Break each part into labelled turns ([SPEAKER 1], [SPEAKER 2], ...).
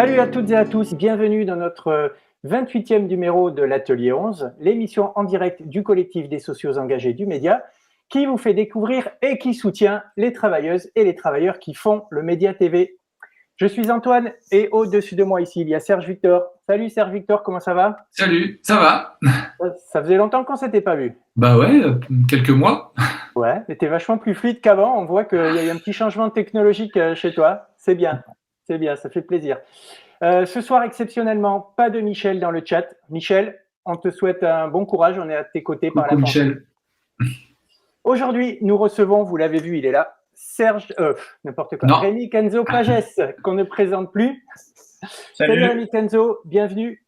[SPEAKER 1] Salut à toutes et à tous, bienvenue dans notre 28e numéro de l'Atelier 11, l'émission en direct du collectif des socios engagés du média, qui vous fait découvrir et qui soutient les travailleuses et les travailleurs qui font le Média TV. Je suis Antoine et au-dessus de moi ici, il y a Serge Victor. Salut Serge Victor, comment ça va?
[SPEAKER 2] Salut, ça va?
[SPEAKER 1] Ça faisait longtemps qu'on ne s'était pas vu.
[SPEAKER 2] Bah ouais, quelques mois.
[SPEAKER 1] Ouais, mais t'es vachement plus fluide qu'avant, on voit qu'il y a eu un petit changement technologique chez toi. C'est bien, ça fait plaisir. Ce soir, exceptionnellement, pas de Michel dans le chat. Michel, on te souhaite un bon courage, on est à tes côtés par la
[SPEAKER 2] Coucou
[SPEAKER 1] pensée.
[SPEAKER 2] Michel.
[SPEAKER 1] Aujourd'hui, nous recevons, vous l'avez vu, il est là, n'importe quoi,
[SPEAKER 2] Non,
[SPEAKER 1] Rémi Kenzo Pages, qu'on ne présente plus. Salut Rémi Kenzo, bienvenue.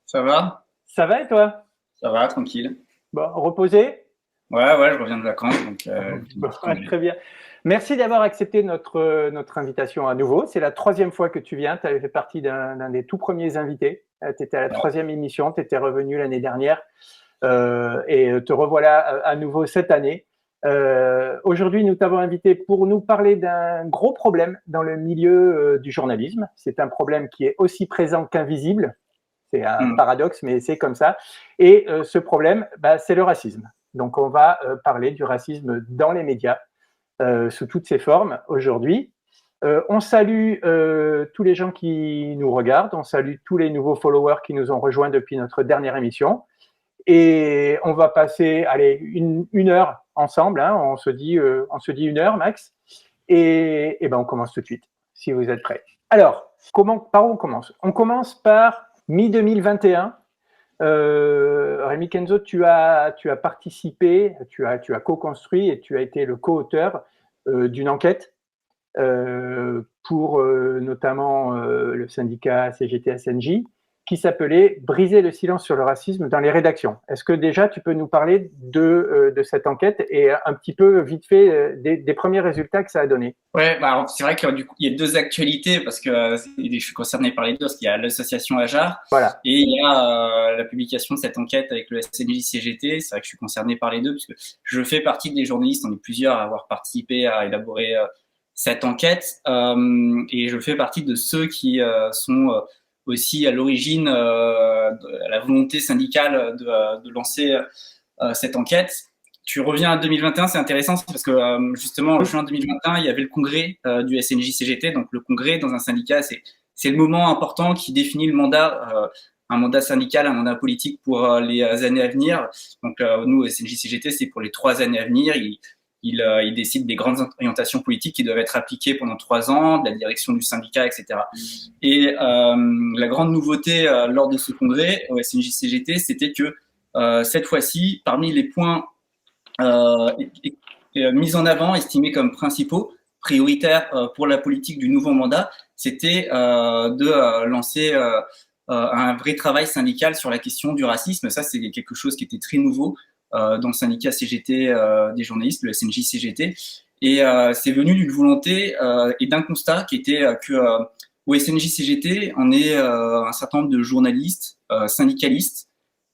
[SPEAKER 3] Ça va?
[SPEAKER 1] Ça va et toi?
[SPEAKER 3] Ça va, tranquille.
[SPEAKER 1] Bon, reposé?
[SPEAKER 3] Ouais, je reviens de vacances, donc
[SPEAKER 1] Bon, très bien. Merci d'avoir accepté notre invitation à nouveau. C'est la 3e fois que tu viens. Tu avais fait partie d'un des tout premiers invités. Tu étais à la 3e émission. Tu étais revenu l'année dernière et te revoilà à nouveau cette année. Aujourd'hui, nous t'avons invité pour nous parler d'un gros problème dans le milieu du journalisme. C'est un problème qui est aussi présent qu'invisible. C'est un paradoxe, mais c'est comme ça. Et ce problème, c'est le racisme. Donc, on va parler du racisme dans les médias sous toutes ses formes aujourd'hui. On salue tous les gens qui nous regardent, on salue tous les nouveaux followers qui nous ont rejoints depuis notre dernière émission. Et on va passer une heure ensemble, hein, on se dit 1 heure max. Et on commence tout de suite, si vous êtes prêts. Alors, par où on commence? On commence par mi-2021. Rémi Kenzo, tu as participé, tu as co-construit et tu as été le co-auteur d'une enquête pour notamment le syndicat CGT-SNJ qui s'appelait « Briser le silence sur le racisme dans les rédactions ». Est-ce que déjà tu peux nous parler de cette enquête et un petit peu vite fait des premiers résultats que ça a donné?
[SPEAKER 3] Ouais, alors c'est vrai qu'il y a deux actualités parce que je suis concerné par les deux, parce qu'il y a l'association Ajar,
[SPEAKER 1] voilà,
[SPEAKER 3] et il y a la publication de cette enquête avec le SNJ-CGT. C'est vrai que je suis concerné par les deux puisque je fais partie des journalistes, on est plusieurs à avoir participé à élaborer cette enquête, et je fais partie de ceux qui sont aussi à l'origine de la volonté syndicale de lancer cette enquête. Tu reviens à 2021, c'est intéressant parce que justement en juin 2021, il y avait le congrès du SNJ-CGT. Donc le congrès dans un syndicat, c'est le moment important qui définit le mandat, un mandat syndical, un mandat politique pour les années à venir. Donc nous, SNJ-CGT, c'est pour les 3 années à venir. Il décide des grandes orientations politiques qui doivent être appliquées pendant 3 ans, de la direction du syndicat, etc. Et la grande nouveauté lors de ce congrès au SNJ-CGT, c'était que cette fois-ci, parmi les points mis en avant, estimés comme principaux, prioritaires pour la politique du nouveau mandat, c'était de lancer un vrai travail syndical sur la question du racisme. Ça, c'est quelque chose qui était très nouveau dans le syndicat CGT des journalistes, le SNJ-CGT. Et c'est venu d'une volonté et d'un constat qui était que au SNJ-CGT, on est un certain nombre de journalistes, syndicalistes,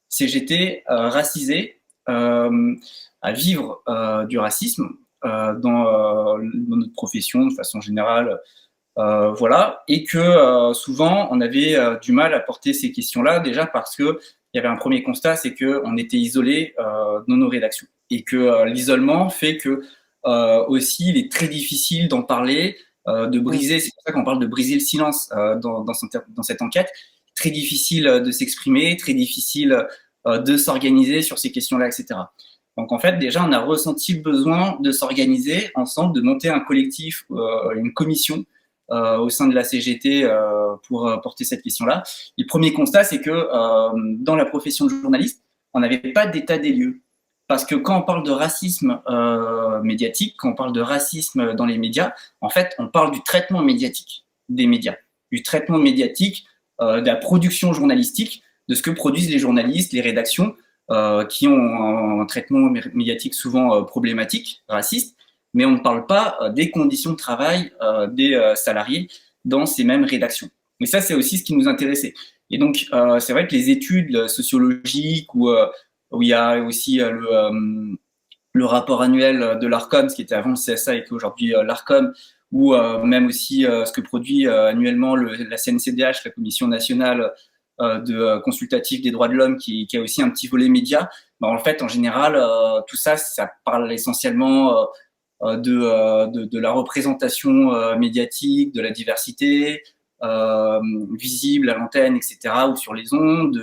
[SPEAKER 3] CGT racisés, à vivre du racisme dans notre profession de façon générale, voilà, et que souvent on avait du mal à porter ces questions-là, déjà parce que il y avait un premier constat, c'est qu'on était isolé dans nos rédactions et que l'isolement fait que aussi il est très difficile d'en parler, de briser, c'est pour ça qu'on parle de briser le silence dans cette enquête, très difficile de s'exprimer, très difficile de s'organiser sur ces questions-là, etc. Donc en fait, déjà, on a ressenti le besoin de s'organiser ensemble, de monter un collectif, une commission au sein de la CGT pour porter cette question-là. Le premier constat, c'est que dans la profession de journaliste, on n'avait pas d'état des lieux. Parce que quand on parle de racisme médiatique, quand on parle de racisme dans les médias, en fait, on parle du traitement médiatique des médias, du traitement médiatique, de la production journalistique, de ce que produisent les journalistes, les rédactions, qui ont un traitement médiatique souvent problématique, raciste, mais on ne parle pas des conditions de travail des salariés dans ces mêmes rédactions. Mais ça, c'est aussi ce qui nous intéressait. Et donc, c'est vrai que les études sociologiques où il y a aussi le rapport annuel de l'ARCOM, ce qui était avant le CSA et qui est aujourd'hui l'ARCOM, ou même aussi ce que produit annuellement la CNCDH, la Commission nationale consultative des droits de l'homme, qui a aussi un petit volet média. En fait, en général, tout ça, ça parle essentiellement de la représentation médiatique, de la diversité visible à l'antenne, etc., ou sur les ondes,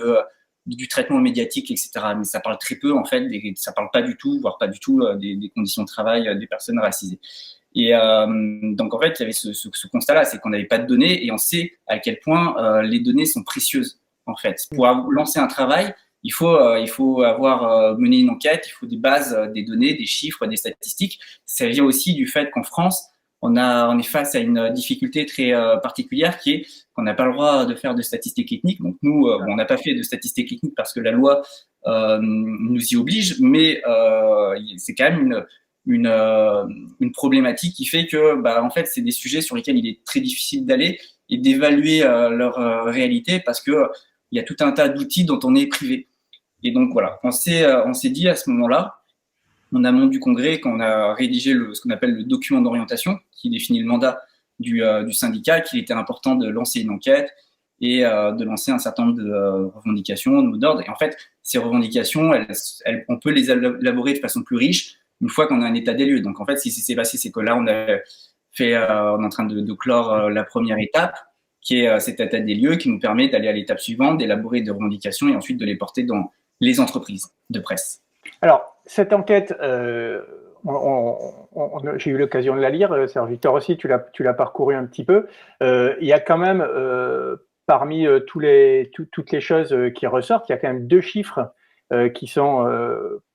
[SPEAKER 3] du traitement médiatique, etc. Mais ça parle très peu, en fait, ça parle pas du tout, voire pas du tout, des conditions de travail des personnes racisées. Et donc, en fait, il y avait ce constat-là, c'est qu'on n'avait pas de données, et on sait à quel point les données sont précieuses, en fait. Pour lancer un travail, il faut avoir mené une enquête, il faut des bases, des données, des chiffres, des statistiques. Ça vient aussi du fait qu'en France, on est face à une difficulté très particulière qui est qu'on n'a pas le droit de faire de statistiques ethniques. Donc nous, on n'a pas fait de statistiques ethniques parce que la loi nous y oblige, mais c'est quand même une problématique qui fait que, en fait, c'est des sujets sur lesquels il est très difficile d'aller et d'évaluer leur réalité parce que il y a tout un tas d'outils dont on est privé. Et donc voilà, on s'est dit à ce moment-là, en amont du congrès, quand on a rédigé ce qu'on appelle le document d'orientation, qui définit le mandat du syndicat, qu'il était important de lancer une enquête et de lancer un certain nombre de revendications, de mots d'ordre. Et en fait, ces revendications, on peut les élaborer de façon plus riche une fois qu'on a un état des lieux. Donc en fait, ce qui s'est passé, c'est que là, on est en train de clore la première étape, qui est cet état des lieux, qui nous permet d'aller à l'étape suivante, d'élaborer des revendications et ensuite de les porter dans les entreprises de presse.
[SPEAKER 1] Alors, cette enquête, j'ai eu l'occasion de la lire, Serge Victor aussi, tu l'as parcouru un petit peu. Il y a quand même, parmi toutes les choses qui ressortent, il y a quand même 2 chiffres qui sont,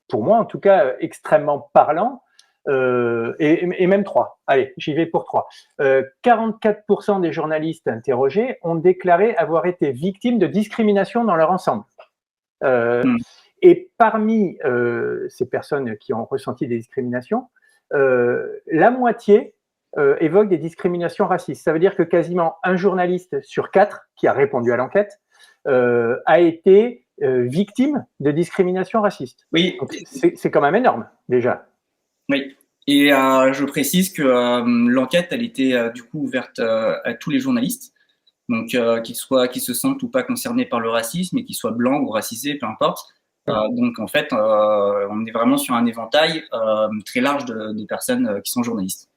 [SPEAKER 1] pour moi en tout cas, extrêmement parlants, et même 3. Allez, j'y vais pour 3. 44% des journalistes interrogés ont déclaré avoir été victimes de discrimination dans leur ensemble. Et parmi ces personnes qui ont ressenti des discriminations, la moitié évoque des discriminations racistes. Ça veut dire que quasiment un journaliste sur 4 qui a répondu à l'enquête a été victime de discrimination raciste.
[SPEAKER 3] Oui.
[SPEAKER 1] C'est quand même énorme, déjà.
[SPEAKER 3] Oui. Et je précise que l'enquête, elle était du coup ouverte à tous les journalistes, donc qu'ils se sentent ou pas concernés par le racisme, et qu'ils soient blancs ou racisés, peu importe. Donc en fait, on est vraiment sur un éventail très large de personnes qui sont journalistes.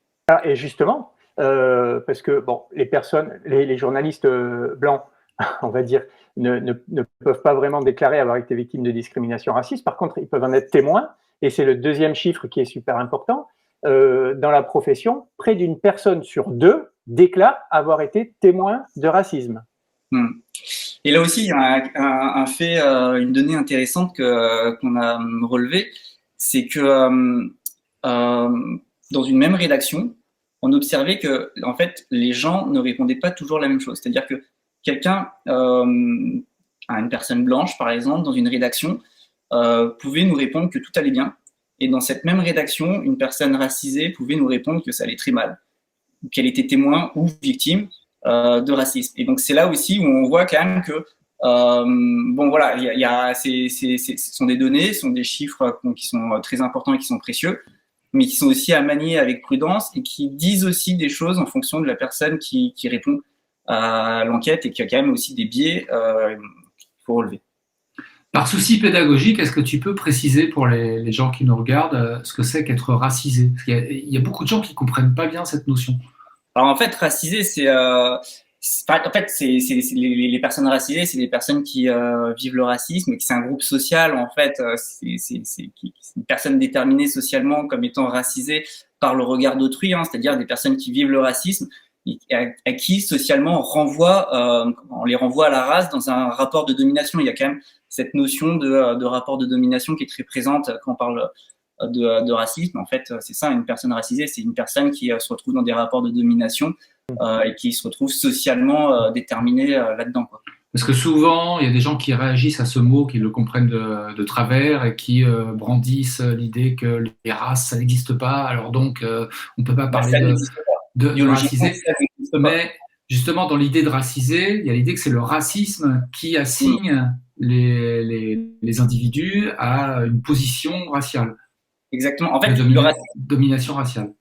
[SPEAKER 1] Et justement, parce que bon, les journalistes blancs, on va dire, ne peuvent pas vraiment déclarer avoir été victimes de discrimination raciste. Par contre, ils peuvent en être témoins, et c'est le deuxième chiffre qui est super important. Dans la profession, près d'une personne sur 2 déclare avoir été témoin de racisme.
[SPEAKER 3] Et là aussi, il y a un fait, une donnée intéressante qu'on a relevée, c'est que dans une même rédaction, on observait que en fait, les gens ne répondaient pas toujours la même chose. C'est-à-dire que quelqu'un, une personne blanche, par exemple, dans une rédaction, pouvait nous répondre que tout allait bien. Et dans cette même rédaction, une personne racisée pouvait nous répondre que ça allait très mal, qu'elle était témoin ou victime de racisme. Et donc c'est là aussi où on voit quand même que bon voilà, ce sont des données, ce sont des chiffres qui sont très importants et qui sont précieux, mais qui sont aussi à manier avec prudence et qui disent aussi des choses en fonction de la personne qui répond à l'enquête, et qui a quand même aussi des biais qu'il faut relever.
[SPEAKER 2] Par souci pédagogique, est-ce que tu peux préciser pour les gens qui nous regardent ce que c'est qu'être racisé? Parce qu'il y a beaucoup de gens qui ne comprennent pas bien cette notion.
[SPEAKER 3] Alors en fait, racisé, les personnes racisées, c'est des personnes qui vivent le racisme, et qui c'est un groupe social en fait. C'est une personne déterminée socialement comme étant racisée par le regard d'autrui, c'est-à-dire des personnes qui vivent le racisme et à qui socialement on les renvoie à la race dans un rapport de domination. Il y a quand même cette notion de rapport de domination qui est très présente quand on parle de racisme. En fait, c'est ça, une personne racisée, c'est une personne qui se retrouve dans des rapports de domination et qui se retrouve socialement déterminée là-dedans, quoi.
[SPEAKER 2] Parce que souvent, il y a des gens qui réagissent à ce mot, qui le comprennent de travers, et qui brandissent l'idée que les races, ça n'existe pas, alors donc on ne peut pas parler de racisé. Mais justement, dans l'idée de racisé, il y a l'idée que c'est le racisme qui assigne les individus à une position raciale.
[SPEAKER 3] Exactement. En fait,
[SPEAKER 2] domination raciale.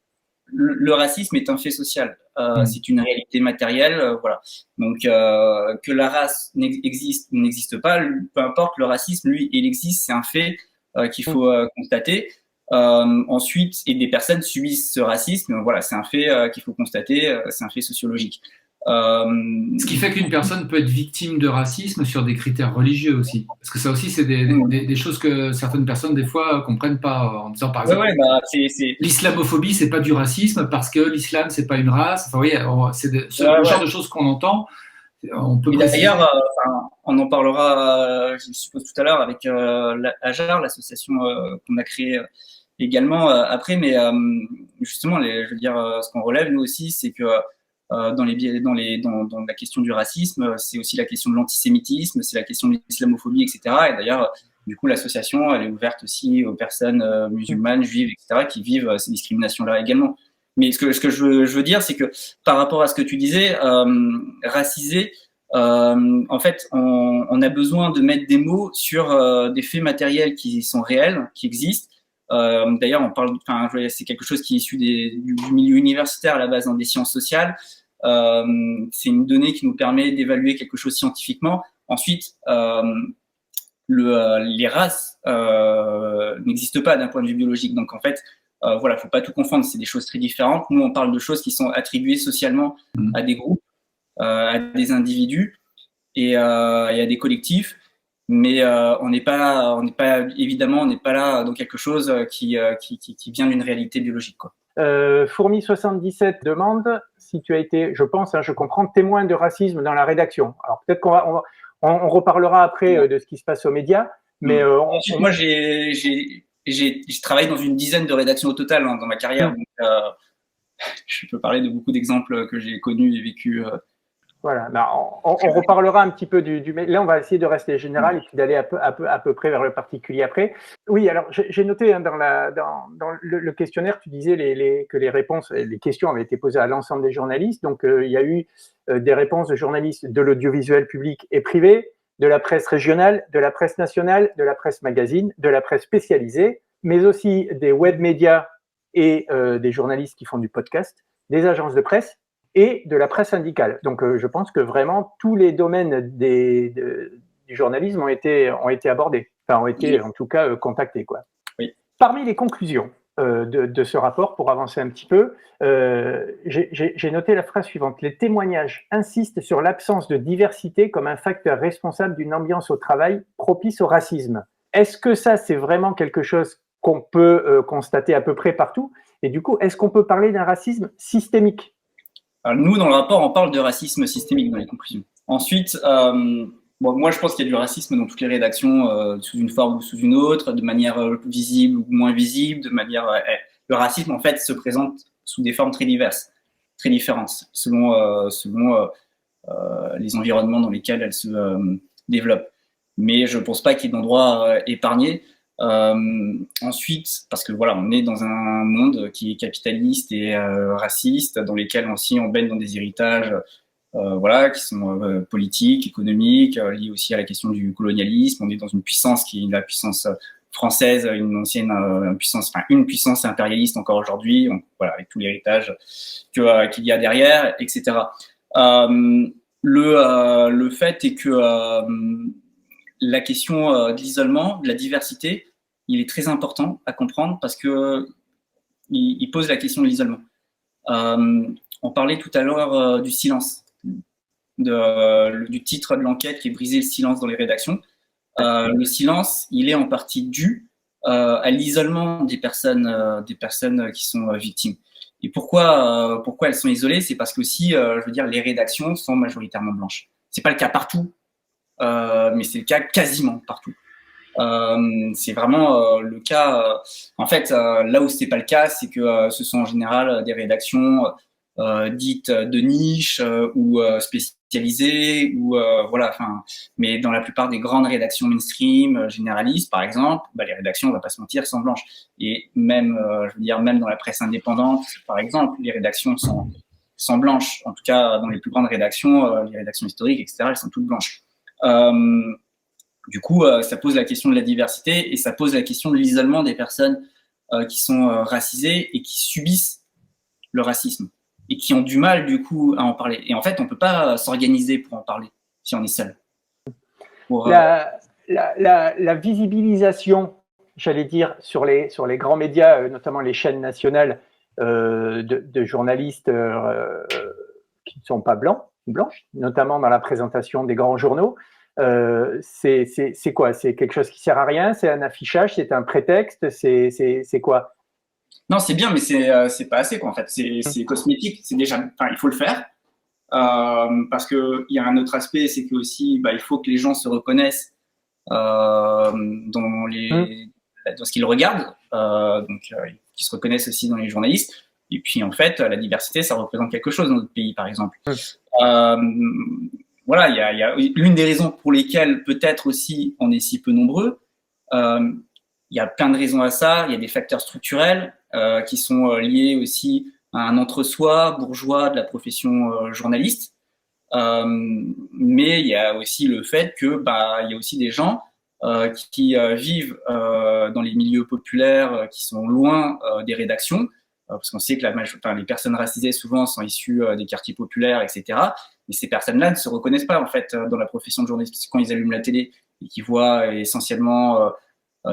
[SPEAKER 3] le racisme est un fait social. C'est une réalité matérielle, voilà. Donc que la race existe ou n'existe pas, peu importe, le racisme, lui, il existe, c'est un fait qu'il faut constater. Ensuite, et des personnes subissent ce racisme, voilà, c'est un fait qu'il faut constater, c'est un fait sociologique.
[SPEAKER 2] Ce qui fait qu'une personne peut être victime de racisme sur des critères religieux aussi. Parce que ça aussi, c'est des choses que certaines personnes, des fois, comprennent pas. En disant, par exemple, l'islamophobie, c'est pas du racisme parce que l'islam, c'est pas une race. Enfin, oui, c'est le genre de choses qu'on entend. On peut
[SPEAKER 3] d'ailleurs, on en parlera, je suppose, tout à l'heure avec AJAR, l'association qu'on a créée également après. Mais justement, je veux dire, ce qu'on relève, nous aussi, c'est que dans la question du racisme, c'est aussi la question de l'antisémitisme, c'est la question de l'islamophobie, etc. Et d'ailleurs, du coup, l'association, elle est ouverte aussi aux personnes musulmanes, juives, etc., qui vivent ces discriminations-là également. Mais ce que je veux dire, c'est que par rapport à ce que tu disais, racisé, en fait, on a besoin de mettre des mots sur des faits matériels qui sont réels, qui existent. D'ailleurs, c'est quelque chose qui est issu du milieu universitaire à la base, des sciences sociales. C'est une donnée qui nous permet d'évaluer quelque chose scientifiquement. Ensuite, les races n'existent pas d'un point de vue biologique. Donc, en fait, voilà, faut pas tout confondre. C'est des choses très différentes. Nous, on parle de choses qui sont attribuées socialement à des groupes, à des individus et à des collectifs. Mais on n'est pas évidemment, on n'est pas là dans quelque chose qui vient d'une réalité biologique, quoi.
[SPEAKER 1] Fourmi77 demande si tu as été, je pense, je comprends, témoin de racisme dans la rédaction. Alors peut-être qu'on reparlera après de ce qui se passe aux médias, mais
[SPEAKER 3] moi j'ai travaillé dans une dizaine de rédactions au total dans ma carrière, donc je peux parler de beaucoup d'exemples que j'ai connus et vécus.
[SPEAKER 1] Voilà, on reparlera un petit peu mais là on va essayer de rester général et puis d'aller à peu près vers le particulier après. Oui, alors j'ai noté dans le questionnaire, tu disais que les réponses, les questions avaient été posées à l'ensemble des journalistes. Donc il y a eu des réponses de journalistes de l'audiovisuel public et privé, de la presse régionale, de la presse nationale, de la presse magazine, de la presse spécialisée, mais aussi des web médias et des journalistes qui font du podcast, des agences de presse et de la presse syndicale. Donc, je pense que vraiment tous les domaines du journalisme ont été abordés, enfin ont été en tout cas contactés, quoi.
[SPEAKER 3] Oui.
[SPEAKER 1] Parmi les conclusions de ce rapport, pour avancer un petit peu, j'ai noté la phrase suivante: les témoignages insistent sur l'absence de diversité comme un facteur responsable d'une ambiance au travail propice au racisme. Est-ce que ça, c'est vraiment quelque chose qu'on peut constater à peu près partout? Et du coup, est-ce qu'on peut parler d'un racisme systémique?
[SPEAKER 3] Alors, nous, dans le rapport, on parle de racisme systémique dans les conclusions. Ensuite, moi, je pense qu'il y a du racisme dans toutes les rédactions, sous une forme ou sous une autre, de manière visible ou moins visible, le racisme, en fait, se présente sous des formes très diverses, très différentes, selon les environnements dans lesquels elle se développe. Mais je ne pense pas qu'il y ait d'endroits épargnés. Ensuite, parce que voilà, on est dans un monde qui est capitaliste et raciste, dans lesquels aussi on baigne dans des héritages qui sont politiques, économiques, liés aussi à la question du colonialisme. On est dans une puissance qui est la puissance française, une puissance impérialiste encore aujourd'hui, voilà, avec tout l'héritage qu'il y a derrière, etc. Le fait est que la question de l'isolement, de la diversité, il est très important à comprendre parce que il pose la question de l'isolement. On parlait tout à l'heure du silence, du titre de l'enquête qui est briser le silence dans les rédactions. Le silence, il est en partie dû à l'isolement des personnes qui sont victimes. Et pourquoi elles sont isolées? C'est parce que aussi, je veux dire, les rédactions sont majoritairement blanches. C'est pas le cas partout, mais c'est le cas quasiment partout. C'est vraiment le cas. En fait, là où c'est pas le cas, c'est que ce sont en général des rédactions dites de niche ou spécialisées, ou voilà. Enfin, mais dans la plupart des grandes rédactions mainstream, généralistes, par exemple, les rédactions, on va pas se mentir, sont blanches. Et même, je veux dire, même dans la presse indépendante, par exemple, les rédactions sont blanches. En tout cas, dans les plus grandes rédactions, les rédactions historiques, etc., elles sont toutes blanches. Du coup, ça pose la question de la diversité et ça pose la question de l'isolement des personnes qui sont racisées et qui subissent le racisme et qui ont du mal du coup à en parler. Et en fait, on peut pas s'organiser pour en parler si on est seul.
[SPEAKER 1] La visibilisation, j'allais dire, sur les grands médias, notamment les chaînes nationales de journalistes qui ne sont pas blanches, notamment dans la présentation des grands journaux, c'est quoi? C'est quelque chose qui sert à rien? C'est un affichage? C'est un prétexte? C'est quoi?
[SPEAKER 3] Non, c'est bien, mais c'est pas assez, quoi, en fait. C'est cosmétique. C'est déjà, enfin, il faut le faire. Parce qu'il y a un autre aspect, c'est que aussi, il faut que les gens se reconnaissent dans ce qu'ils regardent, qu'ils se reconnaissent aussi dans les journalistes. Et puis, en fait, la diversité, ça représente quelque chose dans notre pays, par exemple. Voilà, il y a l'une des raisons pour lesquelles peut-être aussi on est si peu nombreux. Il y a plein de raisons à ça. Il y a des facteurs structurels qui sont liés aussi à un entre-soi bourgeois de la profession journaliste. Mais il y a aussi le fait que il y a aussi des gens qui vivent dans les milieux populaires qui sont loin des rédactions, parce qu'on sait que les personnes racisées souvent sont issues des quartiers populaires, etc. Mais ces personnes-là ne se reconnaissent pas en fait dans la profession de journaliste, parce que quand ils allument la télé et qu'ils voient essentiellement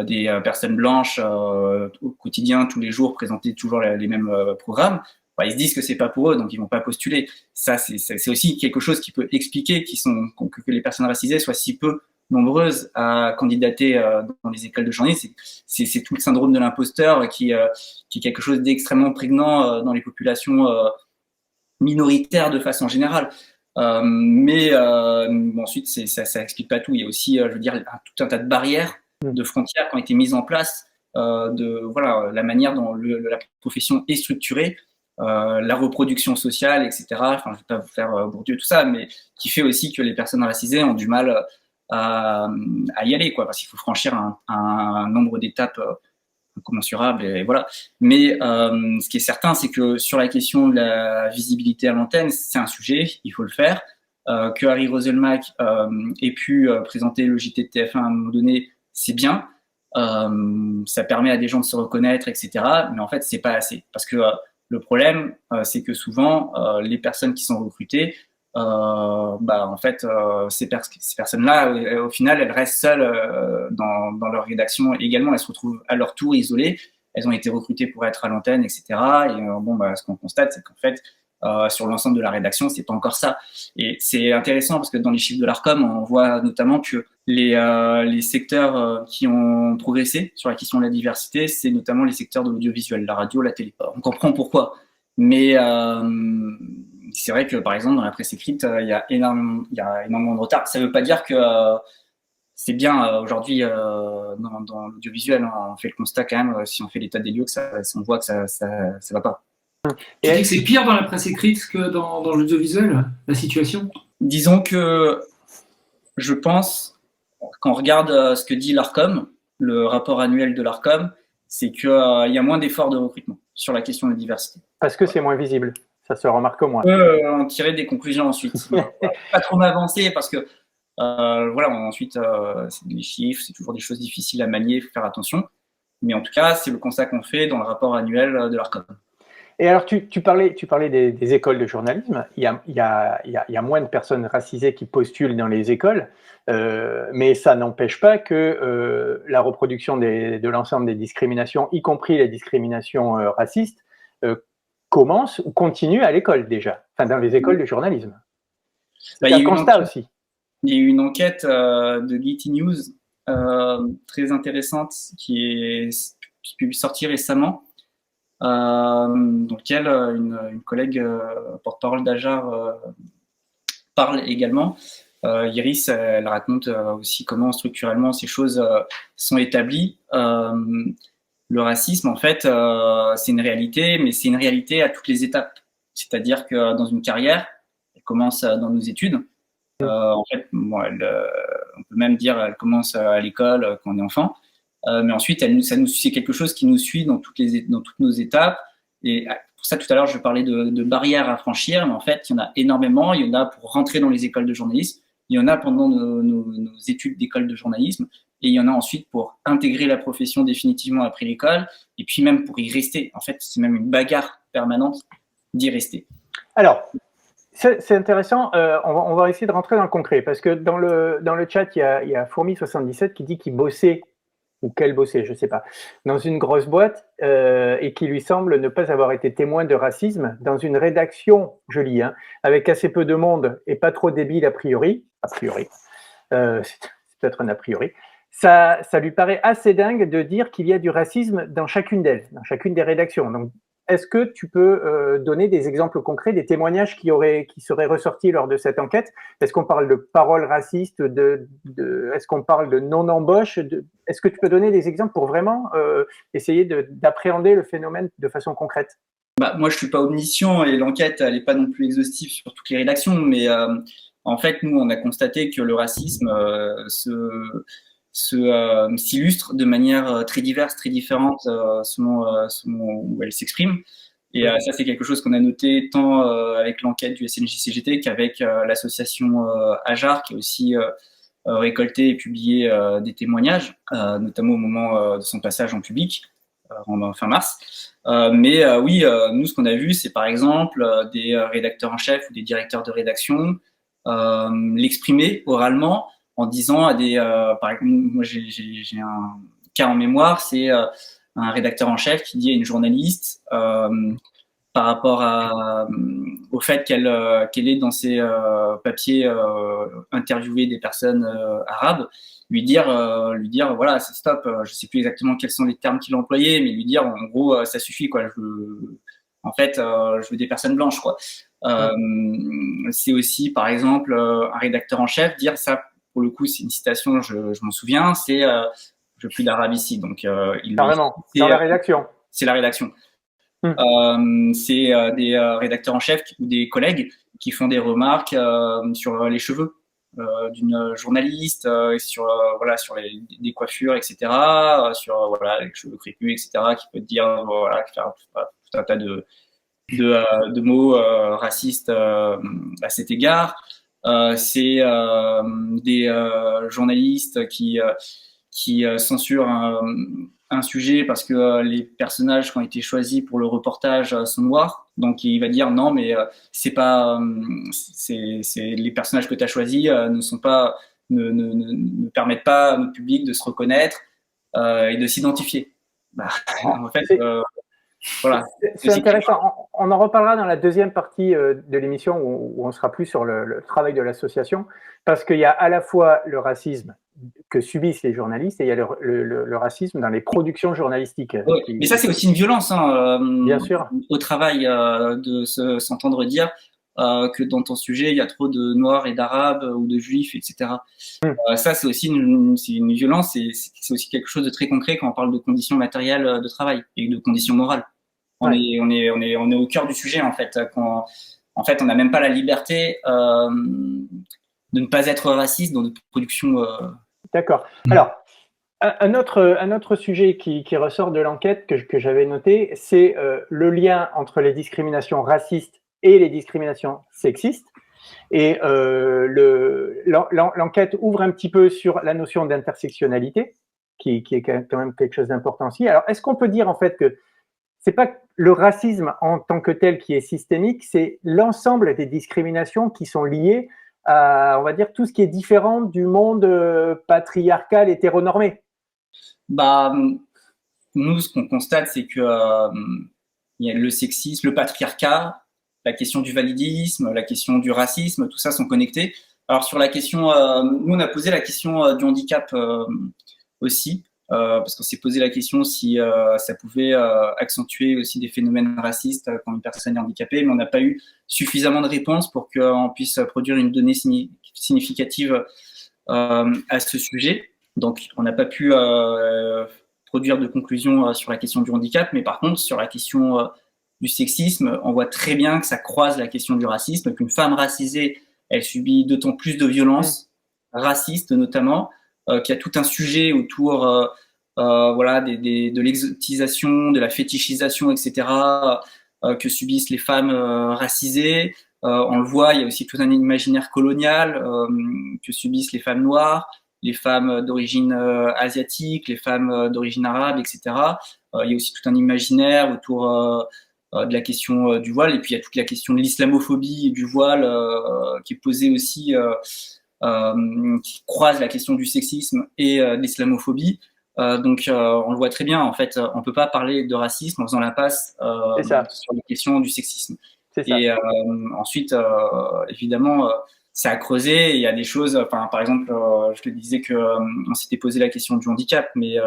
[SPEAKER 3] des personnes blanches au quotidien, tous les jours, présenter toujours les mêmes programmes, ils se disent que c'est pas pour eux, donc ils vont pas postuler. Ça, c'est aussi quelque chose qui peut expliquer que les personnes racisées soient si peu nombreuses à candidater dans les écoles de journalisme. C'est tout le syndrome de l'imposteur qui est quelque chose d'extrêmement prégnant dans les populations minoritaires de façon générale. Mais ensuite, ça explique pas tout. Il y a aussi, tout un tas de barrières, de frontières qui ont été mises en place, la manière dont la profession est structurée, la reproduction sociale, etc. Enfin, je vais pas vous faire Bourdieu tout ça, mais qui fait aussi que les personnes racisées ont du mal à y aller, quoi, parce qu'il faut franchir un nombre d'étapes incommensurables, et voilà. Mais ce qui est certain, c'est que sur la question de la visibilité à l'antenne, c'est un sujet, il faut le faire. Que Harry Roselmack ait pu présenter le JT de TF1 à un moment donné, c'est bien. Ça permet à des gens de se reconnaître, etc. Mais en fait, c'est pas assez, parce que le problème, c'est que souvent, les personnes qui sont recrutées, en fait, ces personnes-là, au final, elles restent seules dans leur rédaction également. Elles se retrouvent à leur tour isolées. Elles ont été recrutées pour être à l'antenne, etc. Et ce qu'on constate, c'est qu'en fait, sur l'ensemble de la rédaction, c'est pas encore ça. Et c'est intéressant parce que dans les chiffres de l'Arcom, on voit notamment que les secteurs qui ont progressé sur la question de la diversité, c'est notamment les secteurs de l'audiovisuel, la radio, la télé. On comprend pourquoi. Mais c'est vrai que, par exemple, dans la presse écrite, il y a énormément de retard. Ça ne veut pas dire que c'est bien aujourd'hui dans l'audiovisuel. Hein, on fait le constat quand même, si on fait l'état des lieux, on voit que ça va pas.
[SPEAKER 2] Tu dis que c'est pire dans la presse écrite que dans l'audiovisuel, la situation?
[SPEAKER 3] Disons que je pense, quand on regarde ce que dit l'Arcom, le rapport annuel de l'Arcom, c'est qu'il y a moins d'efforts de recrutement sur la question de la diversité.
[SPEAKER 1] Parce que c'est moins visible, ça se remarque moins.
[SPEAKER 3] On peut en tirer des conclusions ensuite. Pas trop m'avancer parce que ensuite, c'est des chiffres, c'est toujours des choses difficiles à manier, il faut faire attention. Mais en tout cas, c'est le constat qu'on fait dans le rapport annuel de l'Arcom.
[SPEAKER 1] Et alors, tu parlais des écoles de journalisme. Il y a moins de personnes racisées qui postulent dans les écoles, mais ça n'empêche pas que la reproduction de l'ensemble des discriminations, y compris les discriminations racistes, commence ou continue à l'école déjà, enfin dans les écoles de journalisme. C'est un constat aussi.
[SPEAKER 3] Il y a eu une enquête de Getty News très intéressante qui est sortie récemment. Dans lequel une collègue porte-parole d'Ajar parle également. Iris, elle raconte aussi comment structurellement ces choses sont établies. Le racisme, en fait, c'est une réalité, mais c'est une réalité à toutes les étapes. C'est-à-dire que dans une carrière, elle commence dans nos études. En fait, on peut même dire qu'elle commence à l'école quand on est enfant. Mais ensuite, c'est quelque chose qui nous suit dans toutes nos étapes. Et pour ça, tout à l'heure, je parlais de barrières à franchir, mais en fait, il y en a énormément. Il y en a pour rentrer dans les écoles de journalisme, il y en a pendant nos études d'école de journalisme, et il y en a ensuite pour intégrer la profession définitivement après l'école, et puis même pour y rester. En fait, c'est même une bagarre permanente d'y rester.
[SPEAKER 1] Alors, c'est intéressant. On va essayer de rentrer dans le concret parce que dans le chat, il y a Fourmi77 qui dit qu'il bossait, ou qu'elle bossait, je ne sais pas, dans une grosse boîte et qui lui semble ne pas avoir été témoin de racisme dans une rédaction, je lis, hein, avec assez peu de monde et pas trop débile a priori, c'est peut-être un a priori, ça lui paraît assez dingue de dire qu'il y a du racisme dans chacune d'elles, dans chacune des rédactions. Donc, est-ce que tu peux donner des exemples concrets, des témoignages qui seraient ressortis lors de cette enquête? Est-ce qu'on parle de paroles racistes, est-ce qu'on parle de non-embauche? Est-ce que tu peux donner des exemples pour vraiment essayer d'appréhender le phénomène de façon concrète?
[SPEAKER 3] Moi, je suis pas omniscient et l'enquête, elle n'est pas non plus exhaustive sur toutes les rédactions, mais en fait, nous, on a constaté que le racisme s'illustre de manière très diverse, très différente selon où elle s'exprime. Et ça, c'est quelque chose qu'on a noté tant avec l'enquête du SNJ-CGT qu'avec l'association AJAR, qui a aussi récolté et publié des témoignages, notamment au moment de son passage en public, en fin mars. Oui, nous, ce qu'on a vu, c'est par exemple des rédacteurs en chef ou des directeurs de rédaction l'exprimer oralement en disant à des… par exemple, moi, j'ai un cas en mémoire, c'est un rédacteur en chef qui dit à une journaliste par rapport au fait qu'elle est dans ses papiers interviewer des personnes arabes, lui dire voilà, c'est stop, je sais plus exactement quels sont les termes qu'il a employés, mais lui dire en gros ça suffit quoi, je veux des personnes blanches quoi. C'est aussi par exemple un rédacteur en chef dire ça, pour le coup c'est une citation, je m'en souviens, c'est je veux plus d'arabe ici, donc
[SPEAKER 1] carrément dans la rédaction.
[SPEAKER 3] C'est la rédaction. C'est des rédacteurs en chef ou des collègues qui font des remarques sur les cheveux d'une journaliste, sur des coiffures, etc., sur les cheveux crépus, etc., qui peut te dire faire tout un tas de mots racistes à cet égard. C'est des journalistes qui censurent un sujet parce que les personnages qui ont été choisis pour le reportage sont noirs. Donc il va dire non, mais c'est pas, les personnages que tu as choisis ne permettent pas à notre public de se reconnaître et de s'identifier. En fait, voilà.
[SPEAKER 1] C'est intéressant. On en reparlera dans la deuxième partie de l'émission où on sera plus sur le travail de l'association, parce qu'il y a à la fois le racisme que subissent les journalistes et il y a le racisme dans les productions journalistiques.
[SPEAKER 3] Oui, mais ça, c'est aussi une violence
[SPEAKER 1] bien sûr.
[SPEAKER 3] Au travail de s'entendre dire que dans ton sujet, il y a trop de Noirs et d'Arabes ou de Juifs, etc. Ça, c'est aussi une violence et c'est aussi quelque chose de très concret quand on parle de conditions matérielles de travail et de conditions morales. On est au cœur du sujet, en fait. En fait, on n'a même pas la liberté de ne pas être raciste dans notre production.
[SPEAKER 1] D'accord. Alors, un autre sujet qui ressort de l'enquête que j'avais noté, c'est le lien entre les discriminations racistes et les discriminations sexistes. Et l'enquête ouvre un petit peu sur la notion d'intersectionnalité, qui est quand même quelque chose d'important aussi. Alors, est-ce qu'on peut dire en fait que c'est pas le racisme en tant que tel qui est systémique, c'est l'ensemble des discriminations qui sont liées à, on va dire, tout ce qui est différent du monde patriarcal hétéronormé?
[SPEAKER 3] Nous, ce qu'on constate, c'est que il y a le sexisme, le patriarcat, la question du validisme, la question du racisme, tout ça sont connectés. Alors sur la question, nous on a posé la question du handicap aussi, parce qu'on s'est posé la question si ça pouvait accentuer aussi des phénomènes racistes quand une personne est handicapée, mais on n'a pas eu suffisamment de réponses pour qu'on puisse produire une donnée significative à ce sujet. Donc on n'a pas pu produire de conclusions sur la question du handicap, mais par contre sur la question du sexisme, on voit très bien que ça croise la question du racisme, qu'une femme racisée, elle subit d'autant plus de violences racistes notamment, qu'il y a tout un sujet autour de l'exotisation, de la fétichisation, etc., que subissent les femmes racisées. On le voit, il y a aussi tout un imaginaire colonial que subissent les femmes noires, les femmes d'origine asiatique, les femmes d'origine arabe, etc. Il y a aussi tout un imaginaire autour de la question du voile. Et puis, il y a toute la question de l'islamophobie et du voile qui est posée aussi, qui croise la question du sexisme et de l'islamophobie. Donc, on le voit très bien. En fait, on peut pas parler de racisme en faisant la passe sur la question du sexisme. Et ensuite, évidemment, ça a creusé. Il y a des choses. Enfin, par exemple, je te disais que on s'était posé la question du handicap, mais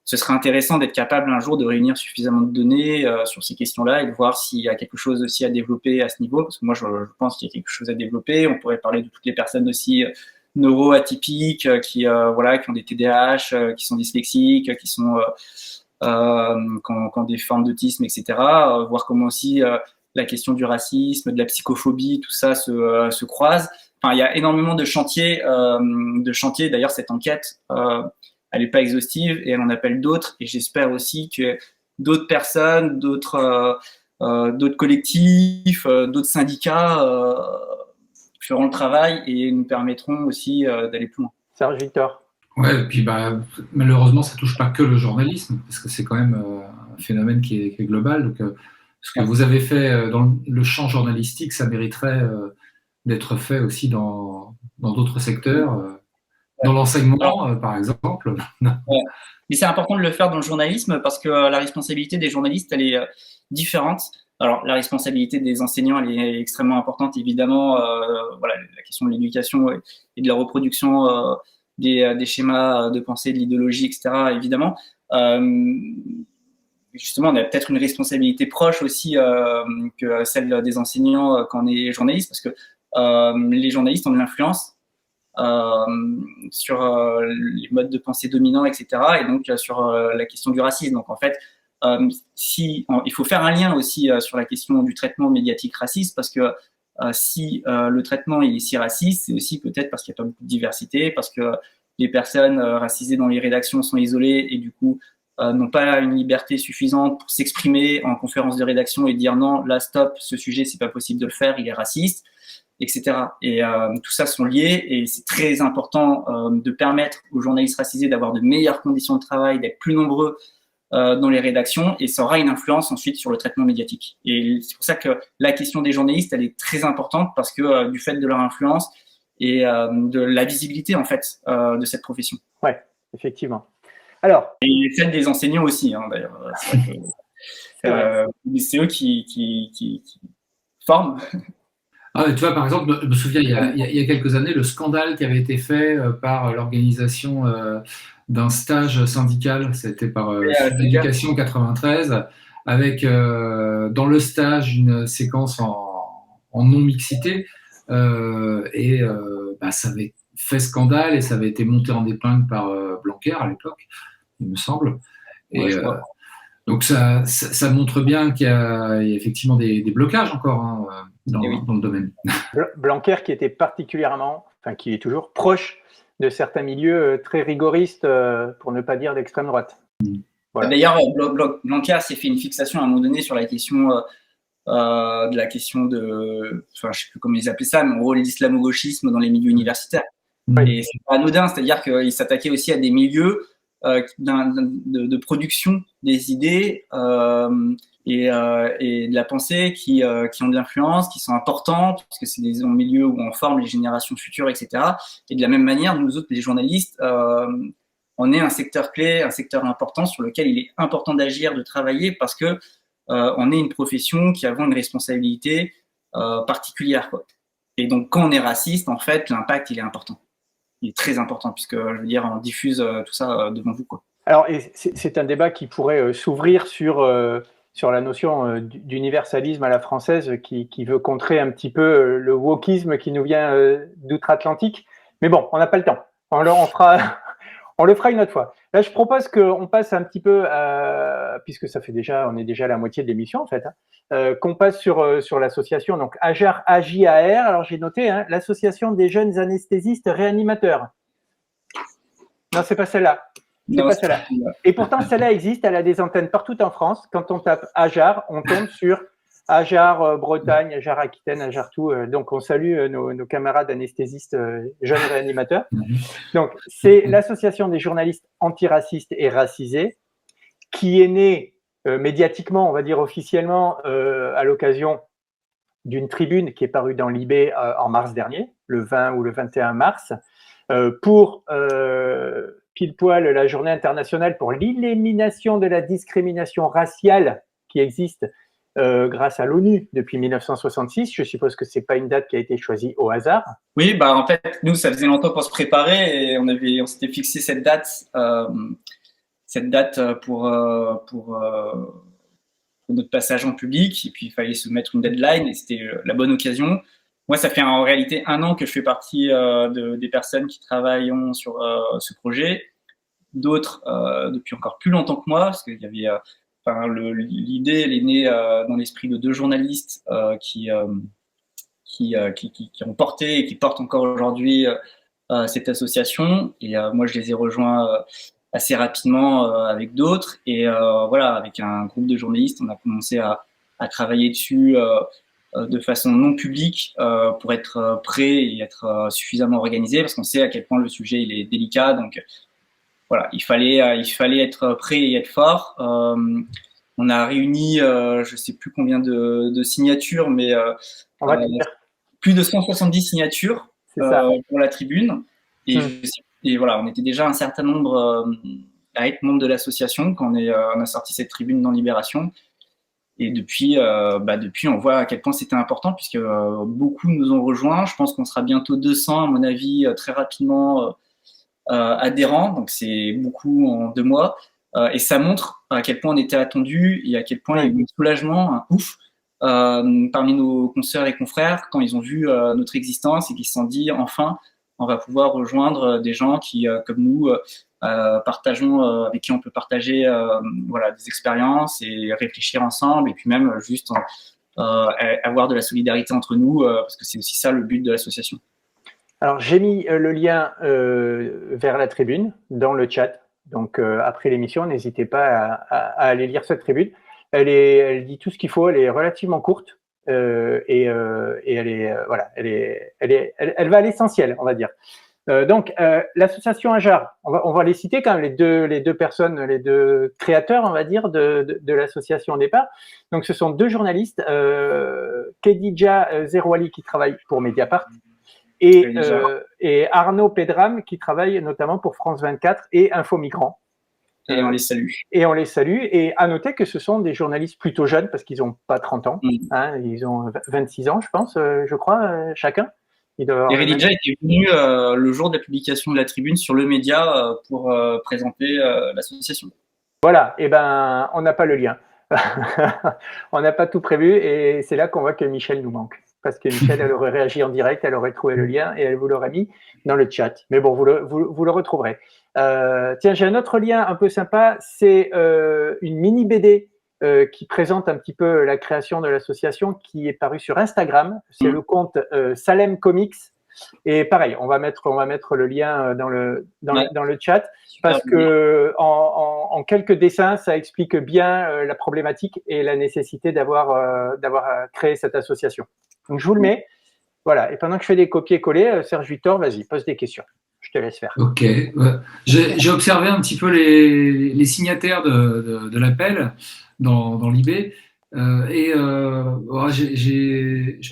[SPEAKER 3] ce serait intéressant d'être capable un jour de réunir suffisamment de données sur ces questions-là et de voir s'il y a quelque chose aussi à développer à ce niveau. Parce que moi, je pense qu'il y a quelque chose à développer. On pourrait parler de toutes les personnes aussi neuroatypiques qui ont des TDAH, qui sont dyslexiques, qui sont qui ont des formes d'autisme, etc. Voir comment aussi la question du racisme, de la psychophobie, tout ça se croise. Enfin, il y a énormément de chantiers. D'ailleurs, cette enquête, elle n'est pas exhaustive et elle en appelle d'autres. Et j'espère aussi que d'autres personnes, d'autres collectifs, d'autres syndicats feront le travail et nous permettront aussi d'aller plus loin.
[SPEAKER 1] Serge Victor.
[SPEAKER 2] Ouais, et puis malheureusement, ça touche pas que le journalisme, parce que c'est quand même un phénomène qui est global. Donc, ce que vous avez fait dans le champ journalistique, ça mériterait d'être fait aussi dans d'autres secteurs, dans l'enseignement, par exemple.
[SPEAKER 3] Mais c'est important de le faire dans le journalisme parce que la responsabilité des journalistes, elle est différente. Alors, la responsabilité des enseignants, elle est extrêmement importante, évidemment. La question de l'éducation et de la reproduction des schémas de pensée, de l'idéologie, etc., évidemment. Justement, on a peut-être une responsabilité proche aussi que celle des enseignants quand on est journaliste, parce que les journalistes ont de l'influence sur les modes de pensée dominants, etc., et donc sur la question du racisme. Donc, en fait, il faut faire un lien aussi sur la question du traitement médiatique raciste, parce que si le traitement est si raciste, c'est aussi peut-être parce qu'il n'y a pas beaucoup de diversité, parce que les personnes racisées dans les rédactions sont isolées et du coup n'ont pas une liberté suffisante pour s'exprimer en conférence de rédaction et dire non, là stop, ce sujet c'est pas possible de le faire, il est raciste, etc. Et tout ça sont liés et c'est très important de permettre aux journalistes racisés d'avoir de meilleures conditions de travail, d'être plus nombreux dans les rédactions et ça aura une influence ensuite sur le traitement médiatique. Et c'est pour ça que la question des journalistes, elle est très importante parce que du fait de leur influence et de la visibilité en fait de cette profession.
[SPEAKER 1] Ouais, effectivement. Alors,
[SPEAKER 3] et celle des enseignants aussi, hein, d'ailleurs. C'est eux qui forment.
[SPEAKER 2] Ah, tu vois, par exemple, je me souviens, il y a quelques années, le scandale qui avait été fait par l'organisation d'un stage syndical, c'était par Éducation 93, avec dans le stage une séquence en non-mixité, et ça avait fait scandale et ça avait été monté en épingle par Blanquer à l'époque, il me semble. Et donc ça montre bien qu'il y a effectivement des blocages encore dans le domaine.
[SPEAKER 1] Blanquer qui était particulièrement, enfin qui est toujours proche de certains milieux très rigoristes, pour ne pas dire d'extrême droite.
[SPEAKER 3] Voilà. D'ailleurs, Blanquer s'est fait une fixation à un moment donné sur la question je ne sais plus comment ils appelaient ça, mais en gros l'islamo-gauchisme dans les milieux universitaires. Et c'est pas anodin, c'est-à-dire qu'il s'attaquait aussi à des milieux de production des idées et de la pensée qui ont de l'influence, qui sont importants, parce que c'est des milieux où on forme les générations futures, etc. Et de la même manière, nous autres, les journalistes, on est un secteur clé, un secteur important sur lequel il est important d'agir, de travailler, parce que on est une profession qui a une responsabilité particulière, quoi. Et donc, quand on est raciste, en fait, l'impact, il est important. Il est très important, puisque, je veux dire, on diffuse tout ça devant vous, quoi.
[SPEAKER 1] Alors, c'est un débat qui pourrait s'ouvrir sur la notion d'universalisme à la française qui veut contrer un petit peu le wokisme qui nous vient d'outre-Atlantique. Mais bon, on n'a pas le temps. On le fera une autre fois. Là, je propose qu'on passe un petit peu, puisque on est déjà à la moitié de l'émission en fait, qu'on passe sur l'association, donc AJAR, AJAR. Alors j'ai noté, l'association des jeunes anesthésistes réanimateurs. Non, c'est pas celle-là. C'est pas celle-là. Et pourtant, celle-là existe, elle a des antennes partout en France. Quand on tape AJAR, on tombe sur AJAR Bretagne, AJAR Aquitaine, AJAR tout. Donc, on salue nos camarades anesthésistes jeunes réanimateurs. Donc, c'est l'association des journalistes antiracistes et racisés qui est née médiatiquement, on va dire officiellement, à l'occasion d'une tribune qui est parue dans l'IB en mars dernier, le 20 ou le 21 mars, pour pile poil la journée internationale pour l'élimination de la discrimination raciale qui existe grâce à l'ONU depuis 1966. Je suppose que c'est pas une date qui a été choisie au hasard.
[SPEAKER 3] Oui, bah en fait, nous, ça faisait longtemps qu'on se préparait et on s'était fixé cette date pour notre passage en public. Et puis, il fallait se mettre une deadline et c'était la bonne occasion. Moi, ça fait en réalité 1 an que je fais partie des personnes qui travaillent sur ce projet. D'autres depuis encore plus longtemps que moi, parce qu'il y avait, l'idée, elle est née dans l'esprit de 2 journalistes qui ont porté et qui portent encore aujourd'hui cette association. Et moi, je les ai rejoints assez rapidement avec d'autres. Et voilà, avec un groupe de journalistes, on a commencé à travailler dessus de façon non publique pour être prêt et être suffisamment organisé, parce qu'on sait à quel point le sujet il est délicat. Donc voilà, il fallait être prêt et être fort. On a réuni, je sais plus combien de signatures, mais plus de 170 signatures pour la tribune. Et voilà, on était déjà un certain nombre à être membre de l'association quand on a sorti cette tribune dans Libération. Et depuis, on voit à quel point c'était important, puisque beaucoup nous ont rejoints. Je pense qu'on sera bientôt 200, à mon avis, très rapidement adhérents. Donc c'est beaucoup en 2 mois. Et ça montre à quel point on était attendu et à quel point il y a eu un soulagement, un ouf, parmi nos consoeurs et confrères quand ils ont vu notre existence et qu'ils se sont dit enfin on va pouvoir rejoindre des gens qui comme nous partageons avec qui on peut partager des expériences et réfléchir ensemble et puis même juste avoir de la solidarité entre nous parce que c'est aussi ça le but de l'association.
[SPEAKER 1] Alors j'ai mis le lien vers la tribune dans le chat. Donc après l'émission, n'hésitez pas à aller lire cette tribune. Elle dit tout ce qu'il faut. Elle est relativement courte et elle va à l'essentiel, on va dire. Donc l'association Ajar, on va les citer quand même les deux personnes, les 2 créateurs, on va dire, de l'association au départ. Donc ce sont 2 journalistes, Khedija Zerouali qui travaille pour Mediapart. Et Arnaud Pedram qui travaille notamment pour France 24 et Info Migrants.
[SPEAKER 3] Et on les salue.
[SPEAKER 1] Et à noter que ce sont des journalistes plutôt jeunes parce qu'ils n'ont pas 30 ans. Ils ont 26 ans, je pense, je crois, chacun.
[SPEAKER 3] Et Khedija était venu le jour de la publication de la tribune sur le média pour présenter l'association.
[SPEAKER 1] Voilà, et ben on n'a pas le lien. On n'a pas tout prévu et c'est là qu'on voit que Michel nous manque. Parce que Michel, elle aurait réagi en direct, elle aurait trouvé le lien et elle vous l'aurait mis dans le chat. Mais bon, vous le retrouverez. Tiens, j'ai un autre lien un peu sympa, c'est une mini BD qui présente un petit peu la création de l'association qui est parue sur Instagram. C'est le compte Salem Comics. Et pareil, on va mettre le lien dans le chat parce que en quelques dessins, ça explique bien la problématique et la nécessité d'avoir créé cette association. Donc je vous le mets. Voilà. Et pendant que je fais des copier-coller, Serge Victor, vas-y, pose des questions. Je te laisse faire.
[SPEAKER 2] Ok. J'ai observé un petit peu les signataires de l'appel dans l'IB. Je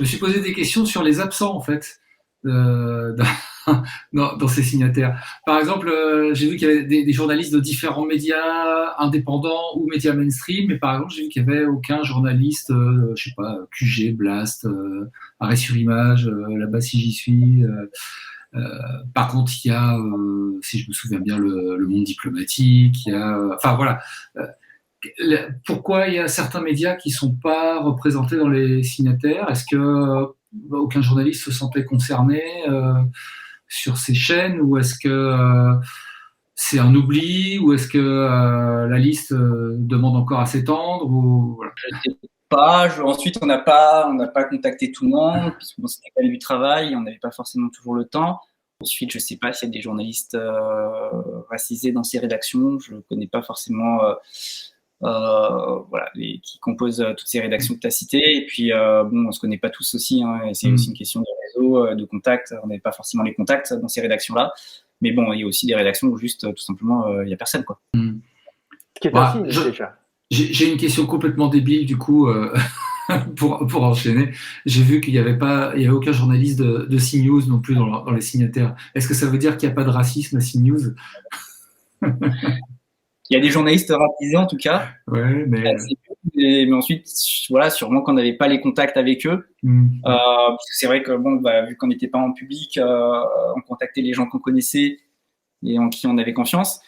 [SPEAKER 2] me suis posé des questions sur les absents, en fait. Dans ces signataires. Par exemple, j'ai vu qu'il y avait des journalistes de différents médias indépendants ou médias mainstream, mais par exemple, j'ai vu qu'il n'y avait aucun journaliste, je sais pas, QG, Blast, Arrêt sur Image, là-bas si j'y suis. Par contre, il y a, si je me souviens bien, le Monde diplomatique, il y a, enfin voilà. Pourquoi il y a certains médias qui ne sont pas représentés dans les signataires? Est-ce que aucun journaliste se sentait concerné sur ces chaînes, ou est-ce que c'est un oubli, ou est-ce que la liste demande encore à s'étendre, ou voilà.
[SPEAKER 3] Je sais pas. Ensuite, on n'a pas contacté tout le monde puisque c'était quand même du travail, on n'avait pas forcément toujours le temps. Ensuite, je ne sais pas s'il y a des journalistes racisés dans ces rédactions. Je ne connais pas forcément qui composent toutes ces rédactions que tu as citées. Et puis, on ne se connaît pas tous aussi. Et c'est aussi une question de réseau, de contacts. On n'avait pas forcément les contacts dans ces rédactions-là. Mais bon, il y a aussi des rédactions où juste, tout simplement, il n'y a personne, quoi.
[SPEAKER 1] Ce qui est un signe, déjà.
[SPEAKER 2] J'ai une question complètement débile, du coup, pour enchaîner. J'ai vu qu'il n'y avait aucun journaliste de CNews non plus dans les signataires. Est-ce que ça veut dire qu'il n'y a pas de racisme à CNews?
[SPEAKER 3] Il y a des journalistes racisés en tout cas.
[SPEAKER 2] Ouais, mais.
[SPEAKER 3] Mais ensuite, voilà, sûrement qu'on n'avait pas les contacts avec eux. Parce que c'est vrai que bon, vu qu'on n'était pas en public, on contactait les gens qu'on connaissait et en qui on avait confiance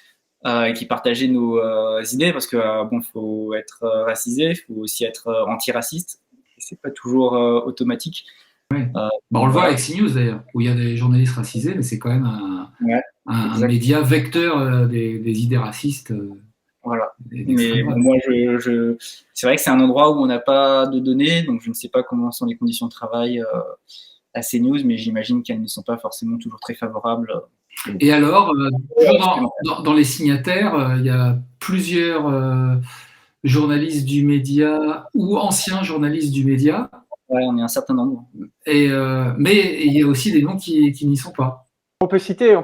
[SPEAKER 3] et qui partageaient nos idées, parce que bon, faut être racisé, faut aussi être antiraciste. C'est pas toujours automatique.
[SPEAKER 2] Ouais. On le voit avec CNews d'ailleurs, où il y a des journalistes racisés, mais c'est quand même un média vecteur des idées racistes.
[SPEAKER 3] Voilà. Mais bon, moi, c'est vrai que c'est un endroit où on n'a pas de données, donc je ne sais pas comment sont les conditions de travail à CNews, mais j'imagine qu'elles ne sont pas forcément toujours très favorables.
[SPEAKER 2] Et alors, dans les signataires, il y a plusieurs journalistes du média ou anciens journalistes du média.
[SPEAKER 3] Ouais, on est un certain nombre.
[SPEAKER 2] Mais il y a aussi des noms qui n'y sont pas.
[SPEAKER 1] On peut citer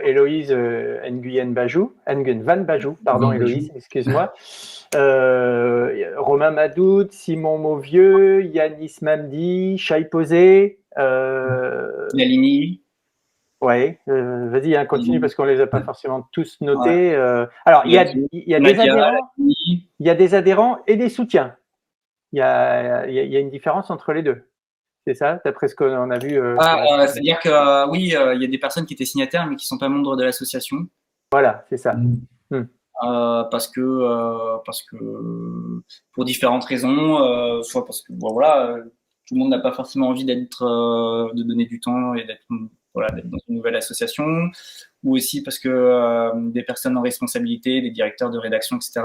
[SPEAKER 1] Héloïse Nguyen Van Bajou, pardon Héloïse, excuse-moi. Romain Madoud, Simon Mauvieux, Yanis Mamdi, Chai Posé.
[SPEAKER 3] Nalini.
[SPEAKER 1] Ouais, vas-y, hein, continue parce qu'on les a pas forcément tous notés. Ouais. Alors, il y a des adhérents, il y a des adhérents et des soutiens. Il y a une différence entre les deux. C'est ça, d'après ce qu'on a vu.
[SPEAKER 3] C'est-à-dire que oui, il y a des personnes qui étaient signataires mais qui ne sont pas membres de l'association.
[SPEAKER 1] Voilà, c'est ça.
[SPEAKER 3] Parce que pour différentes raisons, soit parce que bon, voilà, tout le monde n'a pas forcément envie de donner du temps et d'être dans une nouvelle association, ou aussi parce que des personnes en responsabilité, des directeurs de rédaction, etc.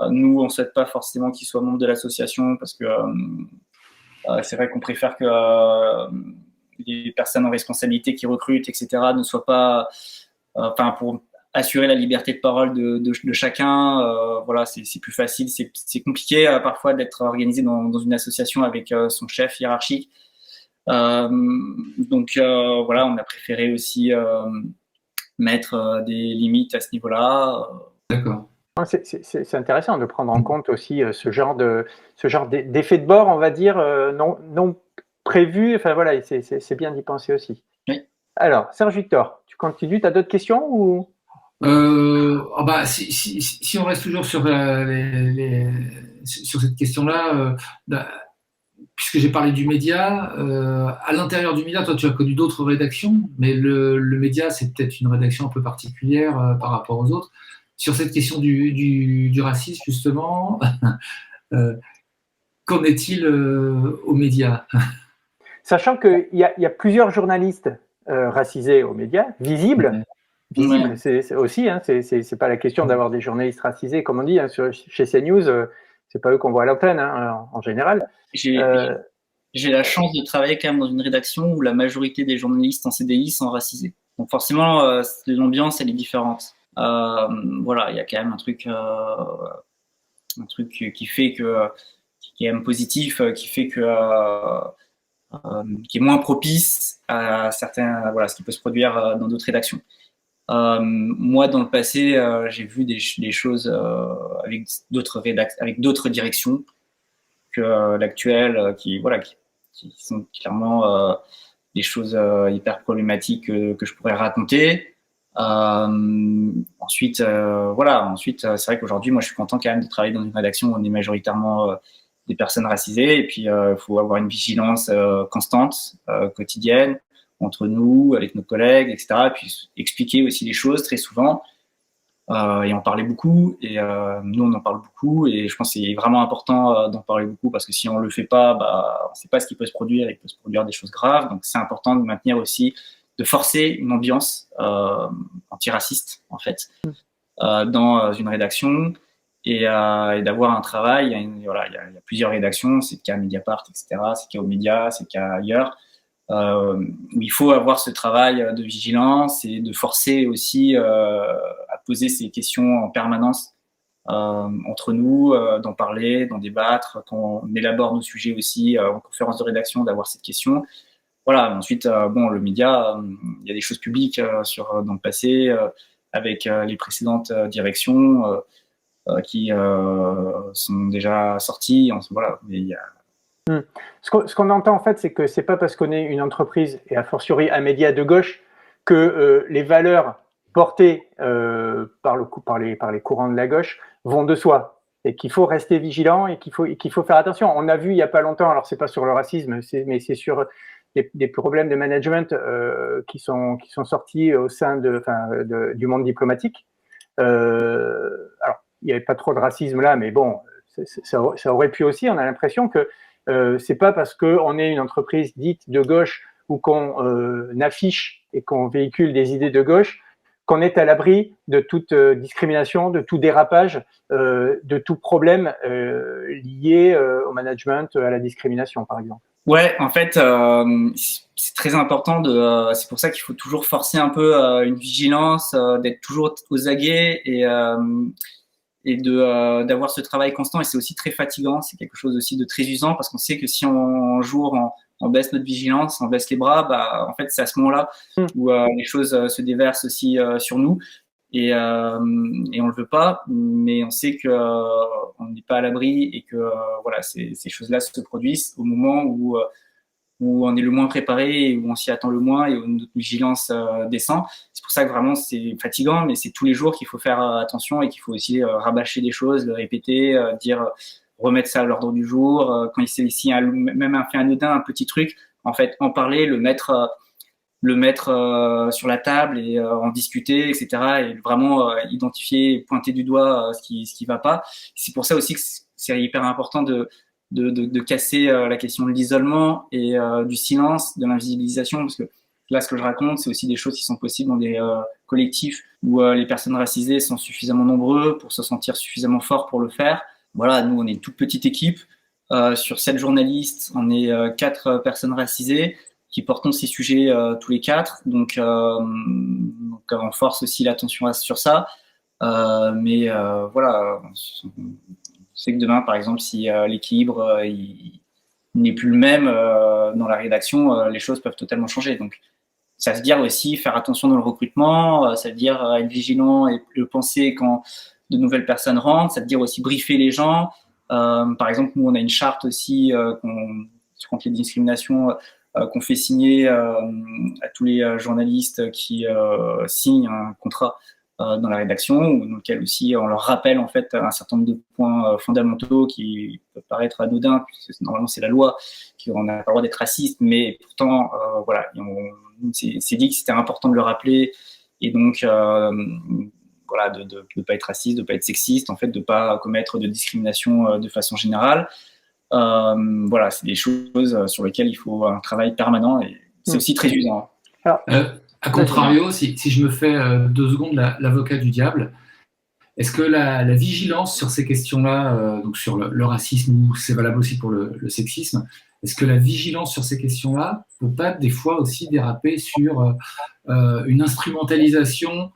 [SPEAKER 3] Nous, on ne souhaite pas forcément qu'ils soient membres de l'association parce que c'est vrai qu'on préfère que les personnes en responsabilité qui recrutent, etc., ne soient pas, pour assurer la liberté de parole de chacun. Voilà, c'est plus facile. C'est compliqué parfois d'être organisé dans une association avec son chef hiérarchique. Donc voilà, on a préféré aussi mettre des limites à ce niveau-là.
[SPEAKER 2] D'accord.
[SPEAKER 1] C'est intéressant de prendre en compte aussi ce genre d'effet de bord, on va dire, non prévu. Enfin voilà, c'est bien d'y penser aussi.
[SPEAKER 3] Oui.
[SPEAKER 1] Alors, Serge Victor, tu continues, tu as d'autres questions ou
[SPEAKER 2] si on reste toujours sur cette question-là, puisque j'ai parlé du média, à l'intérieur du média, toi tu as connu d'autres rédactions, mais le média c'est peut-être une rédaction un peu particulière par rapport aux autres. Sur cette question du racisme, justement, qu'en est-il aux médias?
[SPEAKER 1] Sachant qu'il y a plusieurs journalistes racisés aux médias, visibles. Visible, c'est aussi, hein, c'est pas la question d'avoir des journalistes racisés, comme on dit, hein, chez CNews, c'est pas eux qu'on voit à l'antenne, hein, en général.
[SPEAKER 3] J'ai la chance de travailler quand même dans une rédaction où la majorité des journalistes en CDI sont racisés. Donc forcément, l'ambiance, elle est différente. Voilà, il y a quand même un truc qui fait que, qui est même positif, qui fait que, qui est moins propice à certains, voilà, ce qui peut se produire dans d'autres rédactions. Moi, dans le passé, j'ai vu des choses avec d'autres directions que l'actuelle, qui sont clairement des choses hyper problématiques que je pourrais raconter. Ensuite, c'est vrai qu'aujourd'hui, moi, je suis content quand même de travailler dans une rédaction où on est majoritairement des personnes racisées, et puis il faut avoir une vigilance constante, quotidienne, entre nous, avec nos collègues, etc. Et puis expliquer aussi les choses très souvent et en parler beaucoup. Et nous, on en parle beaucoup, et je pense que c'est vraiment important d'en parler beaucoup, parce que si on le fait pas, on ne sait pas ce qui peut se produire. Il peut se produire des choses graves. Donc c'est important de maintenir aussi, de forcer une ambiance antiraciste, en fait, dans une rédaction, et d'avoir un travail. Il y a plusieurs rédactions, c'est le cas à Mediapart, etc. C'est le cas aux médias, c'est le cas ailleurs. Où il faut avoir ce travail de vigilance et de forcer aussi à poser ces questions en permanence entre nous, d'en parler, d'en débattre, quand on élabore nos sujets aussi en conférence de rédaction, d'avoir cette question. Voilà. Ensuite, le média, il y a des choses publiques dans le passé avec les précédentes directions. qui sont déjà sortis. Voilà, mais il y a...
[SPEAKER 1] Ce qu'on entend en fait, c'est que c'est pas parce qu'on est une entreprise et a fortiori un média de gauche que les valeurs portées par les courants de la gauche vont de soi, et qu'il faut rester vigilant et qu'il faut faire attention. On a vu il y a pas longtemps, alors c'est pas sur le racisme, mais c'est sur des problèmes de management qui sont sortis au sein du monde diplomatique. Alors il n'y avait pas trop de racisme là, mais bon, ça aurait pu aussi. On a l'impression que c'est pas parce qu'on est une entreprise dite de gauche ou qu'on affiche et qu'on véhicule des idées de gauche qu'on est à l'abri de toute discrimination, de tout dérapage, de tout problème lié au management, à la discrimination, par exemple.
[SPEAKER 3] Ouais, en fait, c'est très important c'est pour ça qu'il faut toujours forcer un peu une vigilance, d'être toujours aux aguets et d'avoir ce travail constant. Et c'est aussi très fatigant, c'est quelque chose aussi de très usant, parce qu'on sait que si un jour on baisse notre vigilance, on baisse les bras, bah en fait c'est à ce moment-là où les choses se déversent aussi sur nous, et on le veut pas, mais on sait que on n'est pas à l'abri, et que voilà, ces choses-là se produisent au moment où on est le moins préparé, et où on s'y attend le moins, et où notre vigilance descend. C'est pour ça que vraiment c'est fatigant, mais c'est tous les jours qu'il faut faire attention, et qu'il faut aussi rabâcher des choses, le répéter, remettre ça à l'ordre du jour. Quand il s'est ici même un fait anodin, un petit truc, en fait, en parler, le mettre sur la table et en discuter, etc. Et vraiment identifier, pointer du doigt ce qui va pas. C'est pour ça aussi que c'est hyper important de casser la question de l'isolement et du silence, de l'invisibilisation, parce que là, ce que je raconte, c'est aussi des choses qui sont possibles dans des collectifs où les personnes racisées sont suffisamment nombreux pour se sentir suffisamment forts pour le faire. Voilà, nous, on est une toute petite équipe. Sur 7 journalistes, on est 4 personnes racisées qui portons ces sujets tous les 4. Donc, on force aussi l'attention sur ça. Mais voilà, c'est que demain, par exemple, si l'équilibre il n'est plus le même dans la rédaction, les choses peuvent totalement changer. Donc, ça veut dire aussi faire attention dans le recrutement, ça veut dire être vigilant et le penser quand de nouvelles personnes rentrent, ça veut dire aussi briefer les gens. Par exemple, nous, on a une charte aussi contre les discriminations qu'on fait signer à tous les journalistes qui signent un contrat dans la rédaction, ou dans lequel aussi on leur rappelle en fait un certain nombre de points fondamentaux qui peuvent paraître anodins, puisque normalement c'est la loi, qu'on n'a pas le droit d'être raciste, mais pourtant voilà, c'est dit que c'était important de le rappeler, et donc voilà, de ne pas être raciste, de ne pas être sexiste, en fait, de ne pas commettre de discrimination de façon générale. Voilà, c'est des choses sur lesquelles il faut un travail permanent, et c'est aussi très usant.
[SPEAKER 2] Alors, à contrario, si je me fais 2 secondes l'avocat du diable, est-ce que la vigilance sur ces questions-là, donc sur le racisme, ou c'est valable aussi pour le sexisme, est-ce que la vigilance sur ces questions-là peut pas des fois aussi déraper sur une instrumentalisation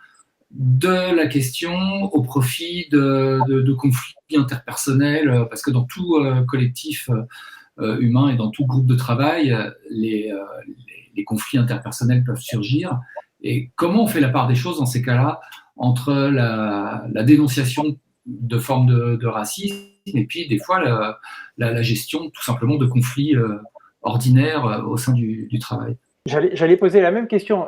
[SPEAKER 2] de la question au profit de conflits interpersonnels, parce que dans tout collectif humain et dans tout groupe de travail, les conflits interpersonnels peuvent surgir. Et comment on fait la part des choses dans ces cas-là entre la dénonciation de formes de racisme et puis des fois la gestion tout simplement de conflits ordinaires au sein du travail?
[SPEAKER 1] J'allais poser la même question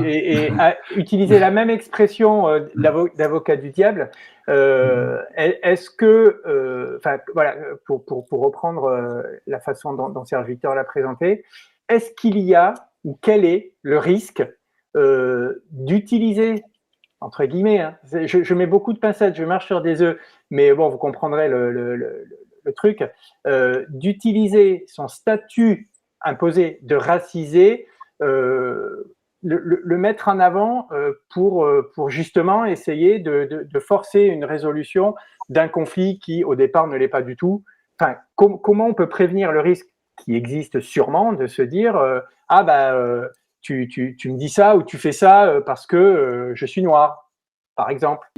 [SPEAKER 1] et utiliser la même expression d'avocat du diable. Est-ce que, voilà, pour reprendre la façon dont Serge Victor l'a présenté, est-ce qu'il y a, ou quel est le risque d'utiliser, entre guillemets, je mets beaucoup de pincettes, je marche sur des œufs, mais bon, vous comprendrez le truc, d'utiliser son statut imposé de racisé, le mettre en avant pour justement essayer de forcer une résolution d'un conflit qui au départ ne l'est pas du tout. Enfin, comment on peut prévenir le risque qui existe sûrement de se dire tu me dis ça ou tu fais ça parce que je suis noir, par exemple.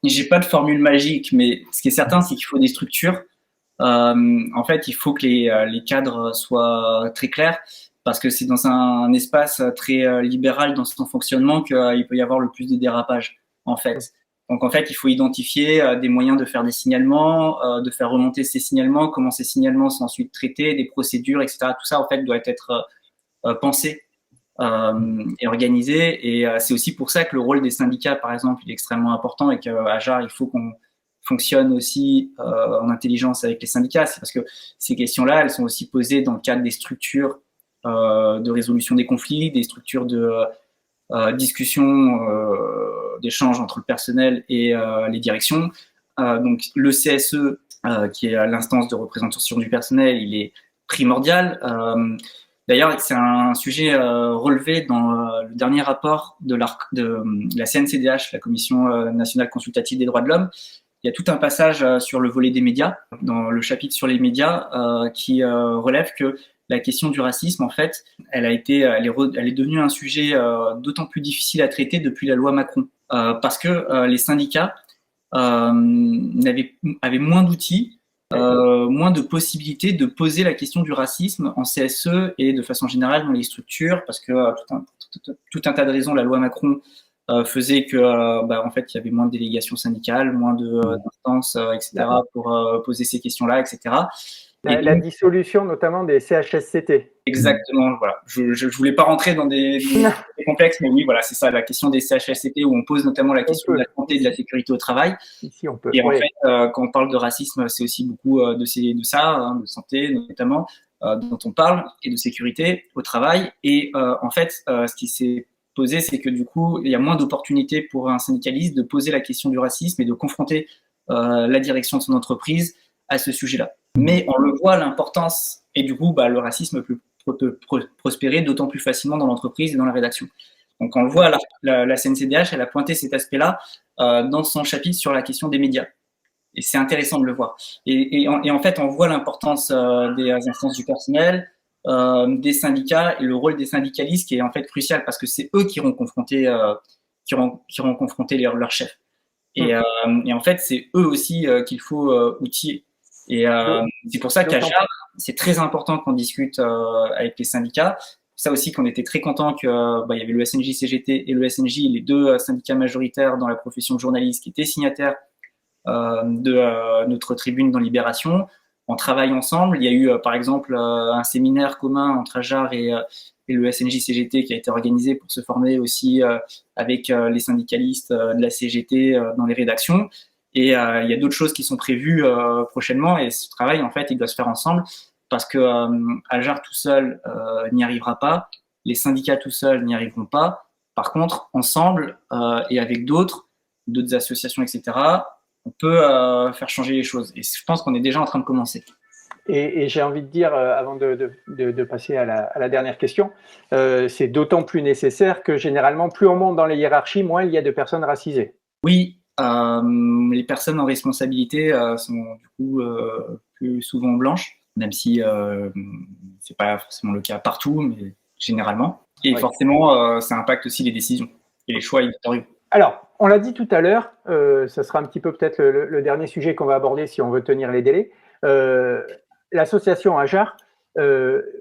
[SPEAKER 3] J'ai pas de formule magique, mais ce qui est certain, c'est qu'il faut des structures. En fait, il faut que les cadres soient très clairs, parce que c'est dans un espace très libéral dans son fonctionnement qu'il peut y avoir le plus de dérapage, en fait. Donc, en fait, il faut identifier des moyens de faire des signalements, de faire remonter ces signalements, comment ces signalements sont ensuite traités, des procédures, etc. Tout ça, en fait, doit être pensé et organisé. Et c'est aussi pour ça que le rôle des syndicats, par exemple, il est extrêmement important et qu'à JAR, il faut qu'on fonctionne aussi en intelligence avec les syndicats. C'est parce que ces questions-là, elles sont aussi posées dans le cadre des structures de résolution des conflits, des structures de discussion, d'échange entre le personnel et les directions. Donc le CSE, qui est l'instance de représentation du personnel, il est primordial. D'ailleurs, c'est un sujet relevé dans le dernier rapport de la CNCDH, la Commission nationale consultative des droits de l'homme. Il y a tout un passage sur le volet des médias, dans le chapitre sur les médias, qui relève que la question du racisme, en fait, elle est devenue un sujet d'autant plus difficile à traiter depuis la loi Macron, parce que les syndicats avaient moins d'outils, moins de possibilités de poser la question du racisme en CSE et de façon générale dans les structures, parce que tout un tas de raisons, la loi Macron faisait que, en fait, il y avait moins de délégations syndicales, moins d'instances, etc., pour poser ces questions-là, etc.
[SPEAKER 1] La dissolution notamment des CHSCT.
[SPEAKER 3] Exactement, voilà. Je voulais pas rentrer dans des complexes, mais oui, voilà, c'est ça, la question des CHSCT où on pose notamment la question de la santé et de la sécurité au travail.
[SPEAKER 1] Ici, on peut.
[SPEAKER 3] Et en fait, quand on parle de racisme, c'est aussi beaucoup de ça, hein, de santé notamment, dont on parle, et de sécurité au travail. Et en fait, ce qui s'est posé, c'est que du coup, il y a moins d'opportunités pour un syndicaliste de poser la question du racisme et de confronter la direction de son entreprise à ce sujet-là. Mais on le voit, l'importance, et du coup, le racisme peut prospérer d'autant plus facilement dans l'entreprise et dans la rédaction. Donc on le voit, la CNCDH, elle a pointé cet aspect-là dans son chapitre sur la question des médias. Et c'est intéressant de le voir. Et en fait, on voit l'importance des instances du personnel, des syndicats et le rôle des syndicalistes qui est en fait crucial parce que c'est eux qui iront confronter, leurs chefs. Et en fait, c'est eux aussi qu'il faut outiller. Et c'est pour ça qu'à JAR, c'est très important qu'on discute avec les syndicats. C'est ça aussi qu'on était très content qu'il y avait le SNJ-CGT et le SNJ, les deux syndicats majoritaires dans la profession de journaliste qui étaient signataires de notre tribune dans Libération. On travaille ensemble. Il y a eu, par exemple, un séminaire commun entre JAR et le SNJ-CGT qui a été organisé pour se former aussi avec les syndicalistes de la CGT dans les rédactions. Et il y a d'autres choses qui sont prévues prochainement. Et ce travail, en fait, il doit se faire ensemble parce que JAR tout seul n'y arrivera pas. Les syndicats tout seuls n'y arriveront pas. Par contre, ensemble et avec d'autres associations, etc., on peut faire changer les choses. Et je pense qu'on est déjà en train de commencer.
[SPEAKER 1] Et j'ai envie de dire, avant de passer à la dernière question, c'est d'autant plus nécessaire que généralement, plus on monte dans les hiérarchies, moins il y a de personnes racisées.
[SPEAKER 3] Oui, les personnes en responsabilité sont du coup plus souvent blanches, même si c'est pas forcément le cas partout, mais généralement. Et forcément, ça impacte aussi les décisions et les choix éditoriaux.
[SPEAKER 1] Alors, on l'a dit tout à l'heure, ça sera un petit peu peut-être le dernier sujet qu'on va aborder si on veut tenir les délais. L'association JAR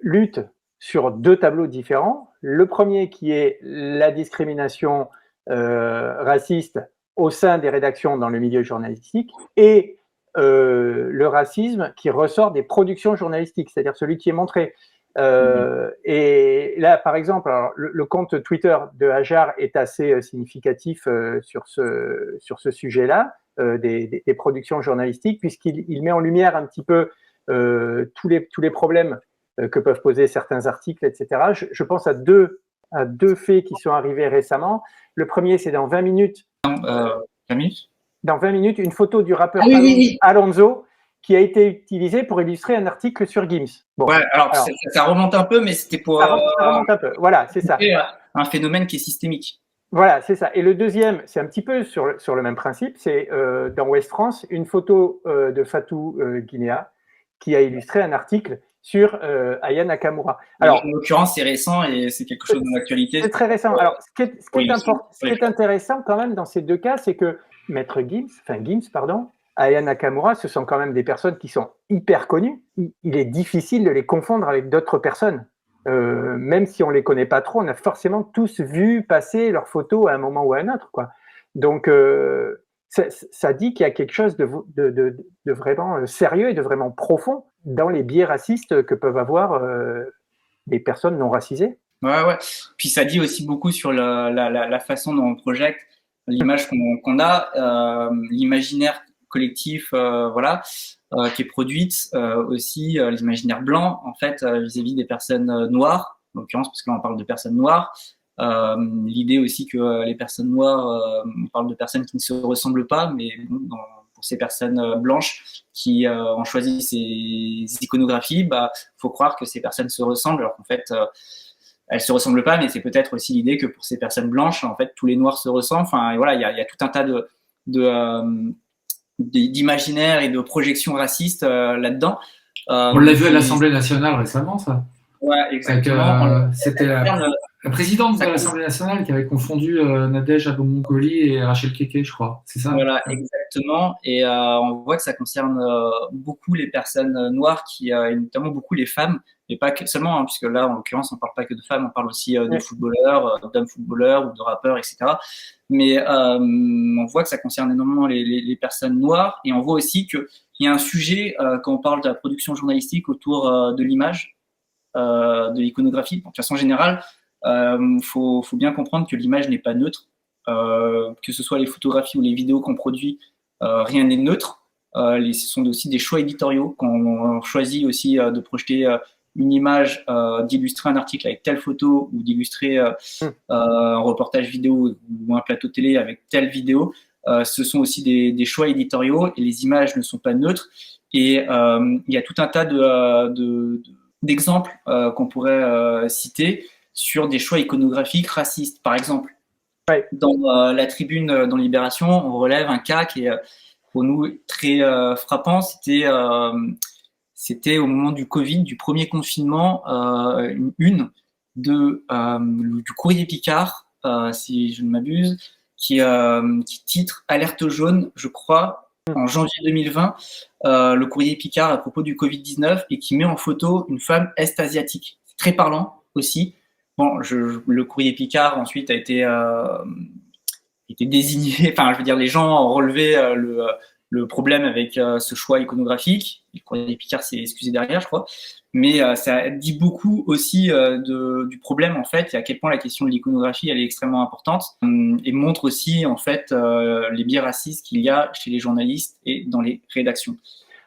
[SPEAKER 1] lutte sur deux tableaux différents. Le premier qui est la discrimination raciste au sein des rédactions dans le milieu journalistique et le racisme qui ressort des productions journalistiques, c'est-à-dire celui qui est montré. Et là, par exemple, alors, le compte Twitter de JAR est assez significatif sur ce sujet-là, des productions journalistiques, puisqu'il met en lumière un petit peu tous les problèmes que peuvent poser certains articles, etc. Je pense à deux faits qui sont arrivés récemment. Le premier, c'est dans 20 minutes.
[SPEAKER 3] 20 minutes
[SPEAKER 1] Dans 20 minutes, une photo du rappeur
[SPEAKER 3] oui.
[SPEAKER 1] Alonso qui a été utilisé pour illustrer un article sur Gims.
[SPEAKER 3] Bon, ouais, alors ça remonte un peu, mais c'était pour...
[SPEAKER 1] Ça remonte un peu, voilà, c'est ça.
[SPEAKER 3] Un phénomène qui est systémique.
[SPEAKER 1] Voilà, c'est ça. Et le deuxième, c'est un petit peu sur le même principe, c'est dans Ouest France, une photo de Fatou Guinéa qui a illustré un article sur Aya Nakamura. Alors,
[SPEAKER 3] en l'occurrence, c'est récent et c'est quelque chose dans l'actualité.
[SPEAKER 1] C'est très récent. Alors, ce qui est intéressant quand même dans ces deux cas, c'est que Maître Gims, Aya Nakamura, ce sont quand même des personnes qui sont hyper connues. Il est difficile de les confondre avec d'autres personnes. Même si on ne les connaît pas trop, on a forcément tous vu passer leurs photos à un moment ou à un autre, quoi. Donc, ça dit qu'il y a quelque chose de vraiment sérieux et de vraiment profond dans les biais racistes que peuvent avoir les personnes non racisées.
[SPEAKER 3] Ouais. Puis ça dit aussi beaucoup sur la façon dont on projette l'image qu'on a, l'imaginaire collectif, qui est produite, aussi l'imaginaire blanc, en fait, vis-à-vis des personnes noires, en l'occurrence, parce que là, on parle de personnes noires. L'idée aussi que les personnes noires, on parle de personnes qui ne se ressemblent pas, mais bon, pour ces personnes blanches qui ont choisi ces iconographies, faut croire que ces personnes se ressemblent, alors qu'en fait, elles se ressemblent pas, mais c'est peut-être aussi l'idée que pour ces personnes blanches, en fait, tous les noirs se ressemblent. Enfin, et voilà, il y a tout un tas d'imaginaires et de projections racistes là-dedans.
[SPEAKER 2] On l'a vu à l'Assemblée nationale récemment, ça.
[SPEAKER 3] Ouais, exactement.
[SPEAKER 2] C'était la présidente de l'Assemblée nationale qui avait confondu Nadège Abou-Mongoli et Rachel Keke, je crois. C'est ça?
[SPEAKER 3] Voilà, exactement. Et on voit que ça concerne beaucoup les personnes noires, et notamment beaucoup les femmes, mais pas seulement, hein, puisque là, en l'occurrence, on ne parle pas que de femmes, on parle aussi de footballeurs, d'hommes footballeurs ou de rappeurs, etc. Mais on voit que ça concerne énormément les personnes noires, et on voit aussi qu'il y a un sujet, quand on parle de la production journalistique autour de l'image, de l'iconographie. De façon générale, faut bien comprendre que l'image n'est pas neutre. Que ce soit les photographies ou les vidéos qu'on produit, rien n'est neutre. Ce sont aussi des choix éditoriaux qu'on choisit aussi de projeter une image, d'illustrer un article avec telle photo ou d'illustrer un reportage vidéo ou un plateau télé avec telle vidéo. Ce sont aussi des choix éditoriaux et les images ne sont pas neutres. Et il y a tout un tas d'exemples qu'on pourrait citer sur des choix iconographiques racistes. Par exemple, dans la tribune dans Libération, on relève un cas qui est pour nous très frappant. C'était au moment du Covid, du premier confinement, une du Courrier Picard, si je ne m'abuse, qui titre « Alerte jaune », je crois, en janvier 2020, le Courrier Picard à propos du Covid-19 et qui met en photo une femme est-asiatique. C'est très parlant aussi. Bon, le Courrier Picard ensuite a été désigné. Enfin, je veux dire, les gens ont relevé le problème avec ce choix iconographique. Le Courrier Picard s'est excusé derrière, je crois. Mais ça dit beaucoup aussi du problème en fait, et à quel point la question de l'iconographie elle est extrêmement importante et montre aussi en fait les biais racistes qu'il y a chez les journalistes et dans les rédactions.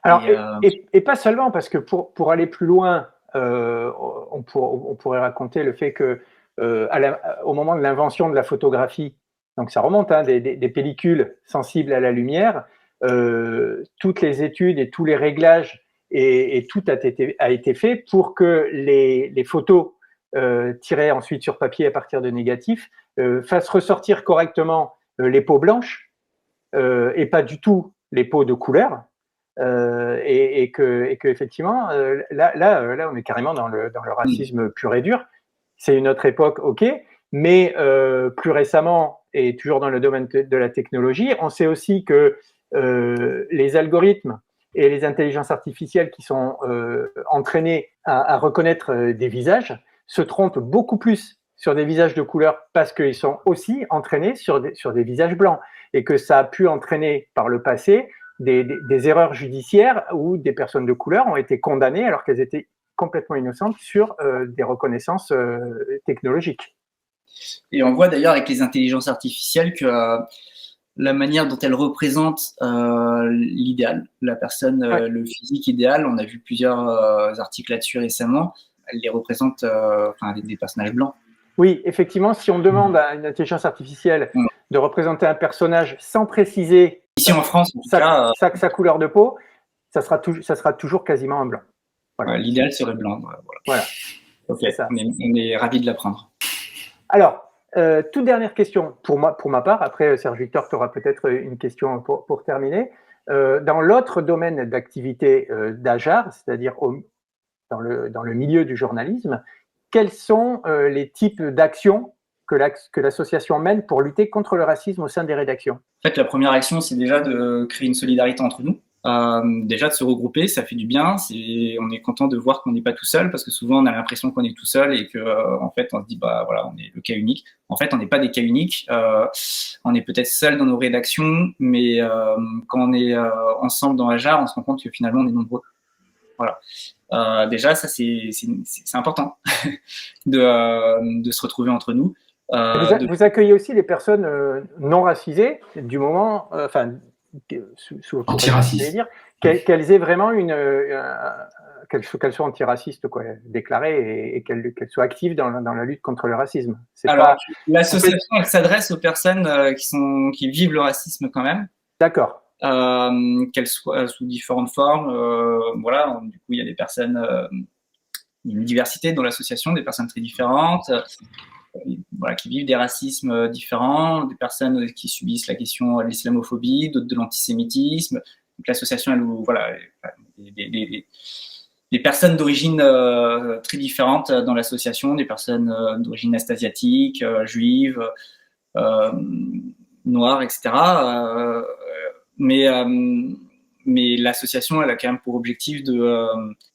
[SPEAKER 1] Alors, et pas seulement, parce que pour aller plus loin, on pourrait raconter le fait que au moment de l'invention de la photographie, donc ça remonte, hein, des pellicules sensibles à la lumière, toutes les études et tous les réglages et tout a été fait pour que les photos tirées ensuite sur papier à partir de négatifs fassent ressortir correctement les peaux blanches et pas du tout les peaux de couleur. Et que effectivement, là, on est carrément dans le racisme pur et dur. C'est une autre époque, ok, mais plus récemment, et toujours dans le domaine de la technologie, on sait aussi que les algorithmes et les intelligences artificielles qui sont entraînées à reconnaître des visages se trompent beaucoup plus sur des visages de couleur parce qu'ils sont aussi entraînés sur des visages blancs et que ça a pu entraîner par le passé des erreurs judiciaires où des personnes de couleur ont été condamnées alors qu'elles étaient complètement innocentes sur des reconnaissances technologiques.
[SPEAKER 3] Et on voit d'ailleurs avec les intelligences artificielles que la manière dont elles représentent l'idéal, la personne, le physique idéal, on a vu plusieurs articles là-dessus récemment, elles les représentent des personnages blancs.
[SPEAKER 1] Oui, effectivement, si on demande à une intelligence artificielle de représenter un personnage sans préciser
[SPEAKER 3] ici en France, en tout cas,
[SPEAKER 1] sa couleur de peau, ça sera toujours quasiment un blanc.
[SPEAKER 3] Voilà. L'idéal serait blanc. Voilà. Ok, on est ravis de l'apprendre.
[SPEAKER 1] Alors, toute dernière question pour ma part. Après, Serge Victor, tu auras peut-être une question pour terminer. Dans l'autre domaine d'activité d'Ajar, c'est-à-dire dans le milieu du journalisme, quels sont les types d'actions que l'association mène pour lutter contre le racisme au sein des rédactions?
[SPEAKER 3] En fait, la première action, c'est déjà de créer une solidarité entre nous. Déjà de se regrouper, ça fait du bien. On est content de voir qu'on n'est pas tout seul, parce que souvent on a l'impression qu'on est tout seul et que en fait on se dit bah voilà, on est le cas unique. En fait, on n'est pas des cas uniques. On est peut-être seul dans nos rédactions, mais quand on est ensemble dans Ajar, on se rend compte que finalement on est nombreux. Voilà. Déjà, ça c'est important de se retrouver entre nous.
[SPEAKER 1] Vous accueillez aussi les personnes non racisées du moment, sous
[SPEAKER 2] antiracistes,
[SPEAKER 1] qu'elles aient vraiment qu'elles soient antiracistes, quoi, déclarées, et qu'elles soient actives dans la lutte contre le racisme.
[SPEAKER 3] Alors, l'association, elle s'adresse aux personnes qui vivent le racisme quand même.
[SPEAKER 1] D'accord.
[SPEAKER 3] Qu'elles soient sous différentes formes. Voilà, du coup, il y a des personnes, il y a une diversité dans l'association, des personnes très différentes. Voilà, qui vivent des racismes différents, des personnes qui subissent la question de l'islamophobie, d'autres de l'antisémitisme. Donc l'association, elle, voilà, des personnes d'origine très différentes dans l'association, des personnes d'origine est-asiatique, juive, noire, etc. Mais l'association, elle a quand même pour objectif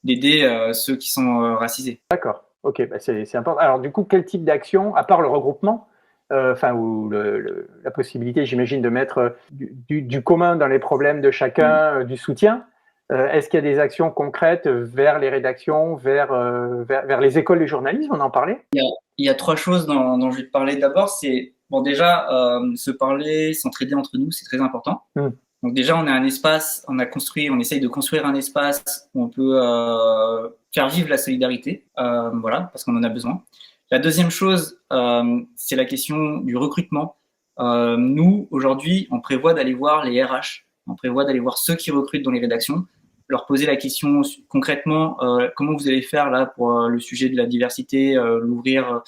[SPEAKER 3] d'aider ceux qui sont racisés.
[SPEAKER 1] D'accord. Ok, bah c'est important. Alors du coup, quel type d'action, à part le regroupement, ou la possibilité, j'imagine, de mettre du commun dans les problèmes de chacun, du soutien, est-ce qu'il y a des actions concrètes vers les rédactions, vers les écoles de journalisme? On en parlait?
[SPEAKER 3] Il y a trois choses dont je vais te parler. D'abord, c'est déjà se parler, s'entraider entre nous, c'est très important. Donc déjà, on a un espace, on essaye de construire un espace où on peut faire vivre la solidarité, voilà, parce qu'on en a besoin. La deuxième chose, c'est la question du recrutement. Nous, aujourd'hui, on prévoit d'aller voir les RH, on prévoit d'aller voir ceux qui recrutent dans les rédactions, leur poser la question concrètement, comment vous allez faire là pour le sujet de la diversité, ouvrir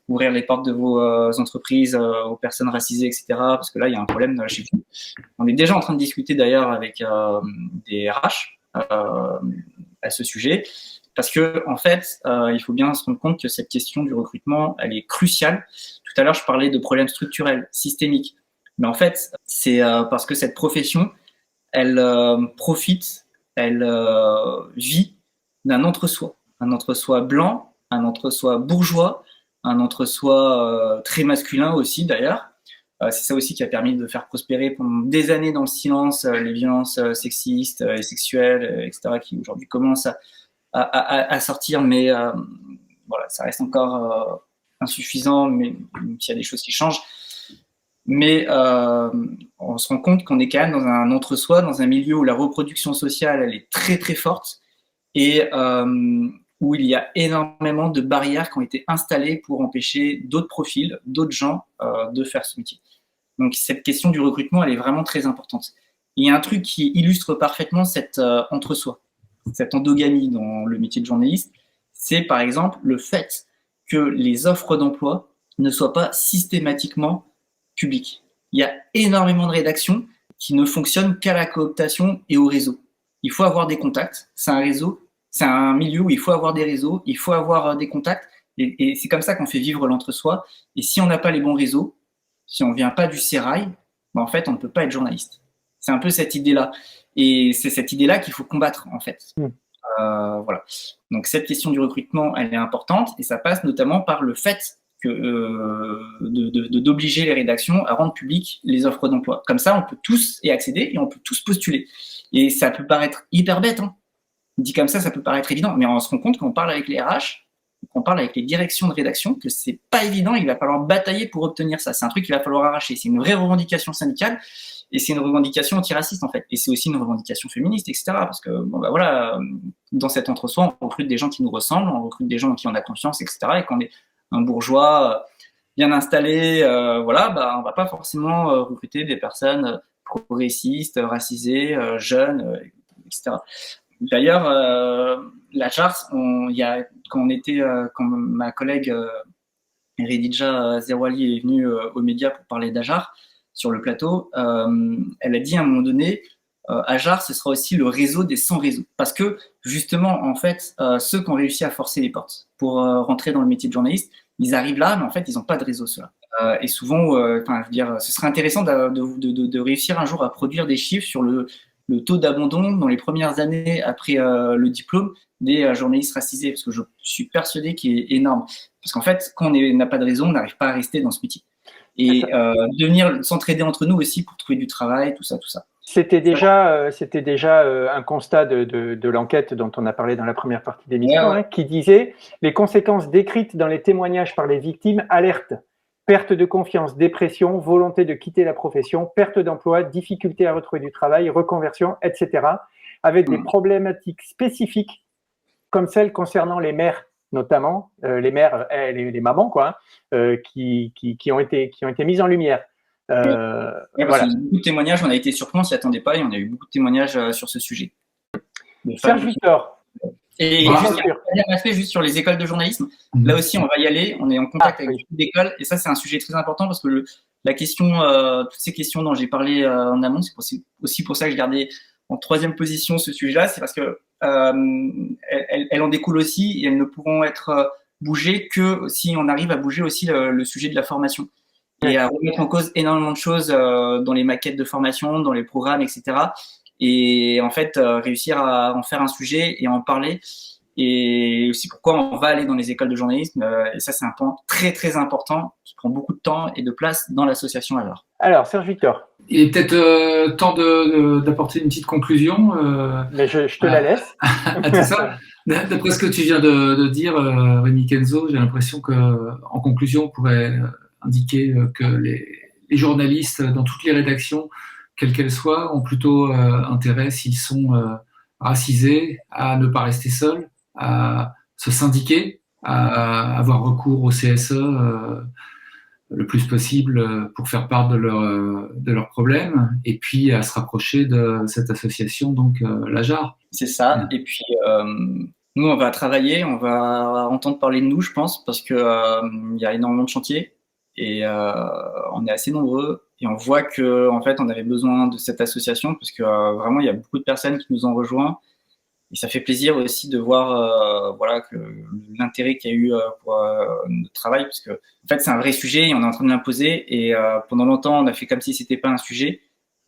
[SPEAKER 3] les portes de vos entreprises aux personnes racisées, etc. Parce que là, il y a un problème chez vous. On est déjà en train de discuter d'ailleurs avec des RH à ce sujet, parce que en fait, il faut bien se rendre compte que cette question du recrutement, elle est cruciale. Tout à l'heure, je parlais de problèmes structurels, systémiques, mais en fait, c'est parce que cette profession, elle profite, elle vit d'un entre-soi, un entre-soi blanc, un entre-soi bourgeois, un entre-soi très masculin aussi d'ailleurs. C'est ça aussi qui a permis de faire prospérer pendant des années dans le silence les violences sexistes et sexuelles, etc., qui aujourd'hui commencent à sortir, mais voilà, ça reste encore insuffisant, mais s'il y a des choses qui changent. Mais on se rend compte qu'on est quand même dans un entre-soi, dans un milieu où la reproduction sociale, elle est très très forte, et où il y a énormément de barrières qui ont été installées pour empêcher d'autres profils, d'autres gens de faire ce métier. Donc cette question du recrutement, elle est vraiment très importante. Il y a un truc qui illustre parfaitement cet entre-soi, cette endogamie dans le métier de journaliste, c'est par exemple le fait que les offres d'emploi ne soient pas systématiquement publiques. Il y a énormément de rédactions qui ne fonctionnent qu'à la cooptation et au réseau. Il faut avoir des contacts, c'est un réseau, c'est un milieu où il faut avoir des réseaux, il faut avoir des contacts, et c'est comme ça qu'on fait vivre l'entre-soi. Et si on n'a pas les bons réseaux, si on ne vient pas du sérail, ben en fait, on ne peut pas être journaliste. C'est un peu cette idée-là. Et c'est cette idée-là qu'il faut combattre, en fait. Voilà. Donc, cette question du recrutement, elle est importante, et ça passe notamment par le fait d'obliger les rédactions à rendre publiques les offres d'emploi. Comme ça, on peut tous y accéder et on peut tous postuler. Et ça peut paraître hyper bête, hein. Dit comme ça peut paraître évident, mais on se rend compte quand on parle avec les RH, qu'on parle avec les directions de rédaction, que c'est pas évident, il va falloir batailler pour obtenir ça. C'est un truc qu'il va falloir arracher. C'est une vraie revendication syndicale, et c'est une revendication antiraciste, en fait. Et c'est aussi une revendication féministe, etc. Parce que, bon, bah voilà, dans cet entre-soi, on recrute des gens qui nous ressemblent, on recrute des gens en qui on a confiance, etc. Et qu'on est un bourgeois bien installé, voilà, bah, on va pas forcément recruter des personnes progressistes, racisées, jeunes, etc. D'ailleurs, la JARS, quand ma collègue Eridija Zerouali est venue aux médias pour parler d'Ajar sur le plateau, elle a dit à un moment donné, Ajar, ce sera aussi le réseau des sans réseaux. Parce que justement, en fait, ceux qui ont réussi à forcer les portes pour rentrer dans le métier de journaliste, ils arrivent là, mais en fait, ils n'ont pas de réseau, ceux-là. Et souvent, je veux dire, ce serait intéressant de réussir un jour à produire des chiffres sur le le taux d'abandon dans les premières années après le diplôme des journalistes racisés, parce que je suis persuadé qu'il est énorme. Parce qu'en fait, quand on n'a pas de réseau, on n'arrive pas à rester dans ce métier. Et de venir s'entraider entre nous aussi pour trouver du travail, tout ça.
[SPEAKER 1] C'était déjà un constat de l'enquête dont on a parlé dans la première partie de l'émission, qui disait « Les conséquences décrites dans les témoignages par les victimes alertent. Perte de confiance, dépression, volonté de quitter la profession, perte d'emploi, difficulté à retrouver du travail, reconversion, etc. avec des problématiques spécifiques comme celles concernant les mères, notamment les mères, les mamans, qui ont été mises en lumière. »
[SPEAKER 3] Voilà. Beaucoup de témoignages, on a été surpris, on s'y attendait pas et on a eu beaucoup de témoignages sur ce sujet.
[SPEAKER 1] Serge Victor.
[SPEAKER 3] Et un aspect juste sur les écoles de journalisme. Là aussi, on va y aller. On est en contact avec beaucoup d'écoles et ça, c'est un sujet très important parce que la question, toutes ces questions dont j'ai parlé en amont, c'est aussi pour ça que je gardais en 3e position ce sujet-là, c'est parce que elles en découlent aussi et elles ne pourront être bougées que si on arrive à bouger aussi le sujet de la formation. Et à remettre en cause énormément de choses dans les maquettes de formation, dans les programmes, etc. Et en fait, réussir à en faire un sujet et à en parler. Et aussi pourquoi on va aller dans les écoles de journalisme. Et ça, c'est un point très, très important qui prend beaucoup de temps et de place dans l'association alors.
[SPEAKER 1] Alors, Serge Victor.
[SPEAKER 2] Il est peut-être temps d'apporter une petite conclusion.
[SPEAKER 1] Mais je te la laisse.
[SPEAKER 2] C'est ça. D'après ce que tu viens de dire, Rémi Kenzo, j'ai l'impression qu'en conclusion, on pourrait indiquer que les journalistes dans toutes les rédactions, quelles qu'elles soient, ont plutôt intérêt, s'ils sont racisés, à ne pas rester seuls, à se syndiquer, à avoir recours au CSE le plus possible pour faire part de leurs problèmes, et puis à se rapprocher de cette association, donc l'AJAR.
[SPEAKER 3] C'est ça. Et puis nous, on va travailler, on va entendre parler de nous, je pense, parce que y a énormément de chantiers. Et on est assez nombreux et on voit que en fait on avait besoin de cette association parce que vraiment il y a beaucoup de personnes qui nous ont rejoints et ça fait plaisir aussi de voir que l'intérêt qu'il y a eu pour notre travail parce que en fait c'est un vrai sujet et on est en train de l'imposer et pendant longtemps on a fait comme si c'était pas un sujet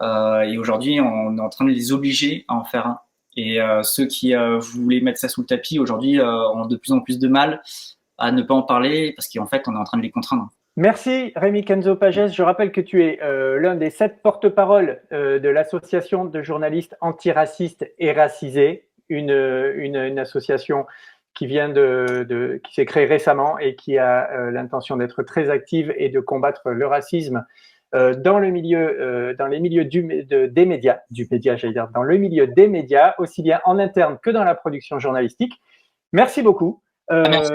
[SPEAKER 3] et aujourd'hui on est en train de les obliger à en faire un et ceux qui voulaient mettre ça sous le tapis aujourd'hui ont de plus en plus de mal à ne pas en parler parce qu'en fait on est en train de les contraindre.
[SPEAKER 1] Merci Rémi Kenzo Pages. Je rappelle que tu es l'un des 7 porte-parole de l'association de journalistes antiracistes et racisés, une association qui qui s'est créée récemment et qui a l'intention d'être très active et de combattre le racisme dans les milieux des médias, dans le milieu des médias, aussi bien en interne que dans la production journalistique. Merci beaucoup.
[SPEAKER 3] Merci.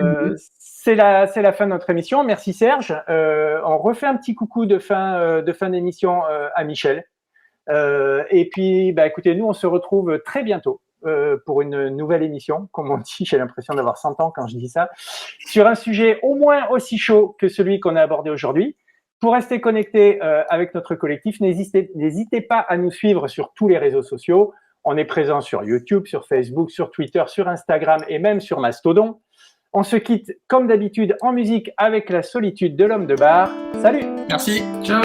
[SPEAKER 1] C'est la fin de notre émission. Merci Serge. On refait un petit coucou de fin d'émission à Michel. Et puis, écoutez, nous, on se retrouve très bientôt pour une nouvelle émission. Comme on dit, j'ai l'impression d'avoir 100 ans quand je dis ça, sur un sujet au moins aussi chaud que celui qu'on a abordé aujourd'hui. Pour rester connecté avec notre collectif, n'hésitez pas à nous suivre sur tous les réseaux sociaux. On est présent sur YouTube, sur Facebook, sur Twitter, sur Instagram et même sur Mastodon. On se quitte comme d'habitude en musique avec La solitude de l'homme de bar. Salut!
[SPEAKER 3] Merci!
[SPEAKER 2] Ciao!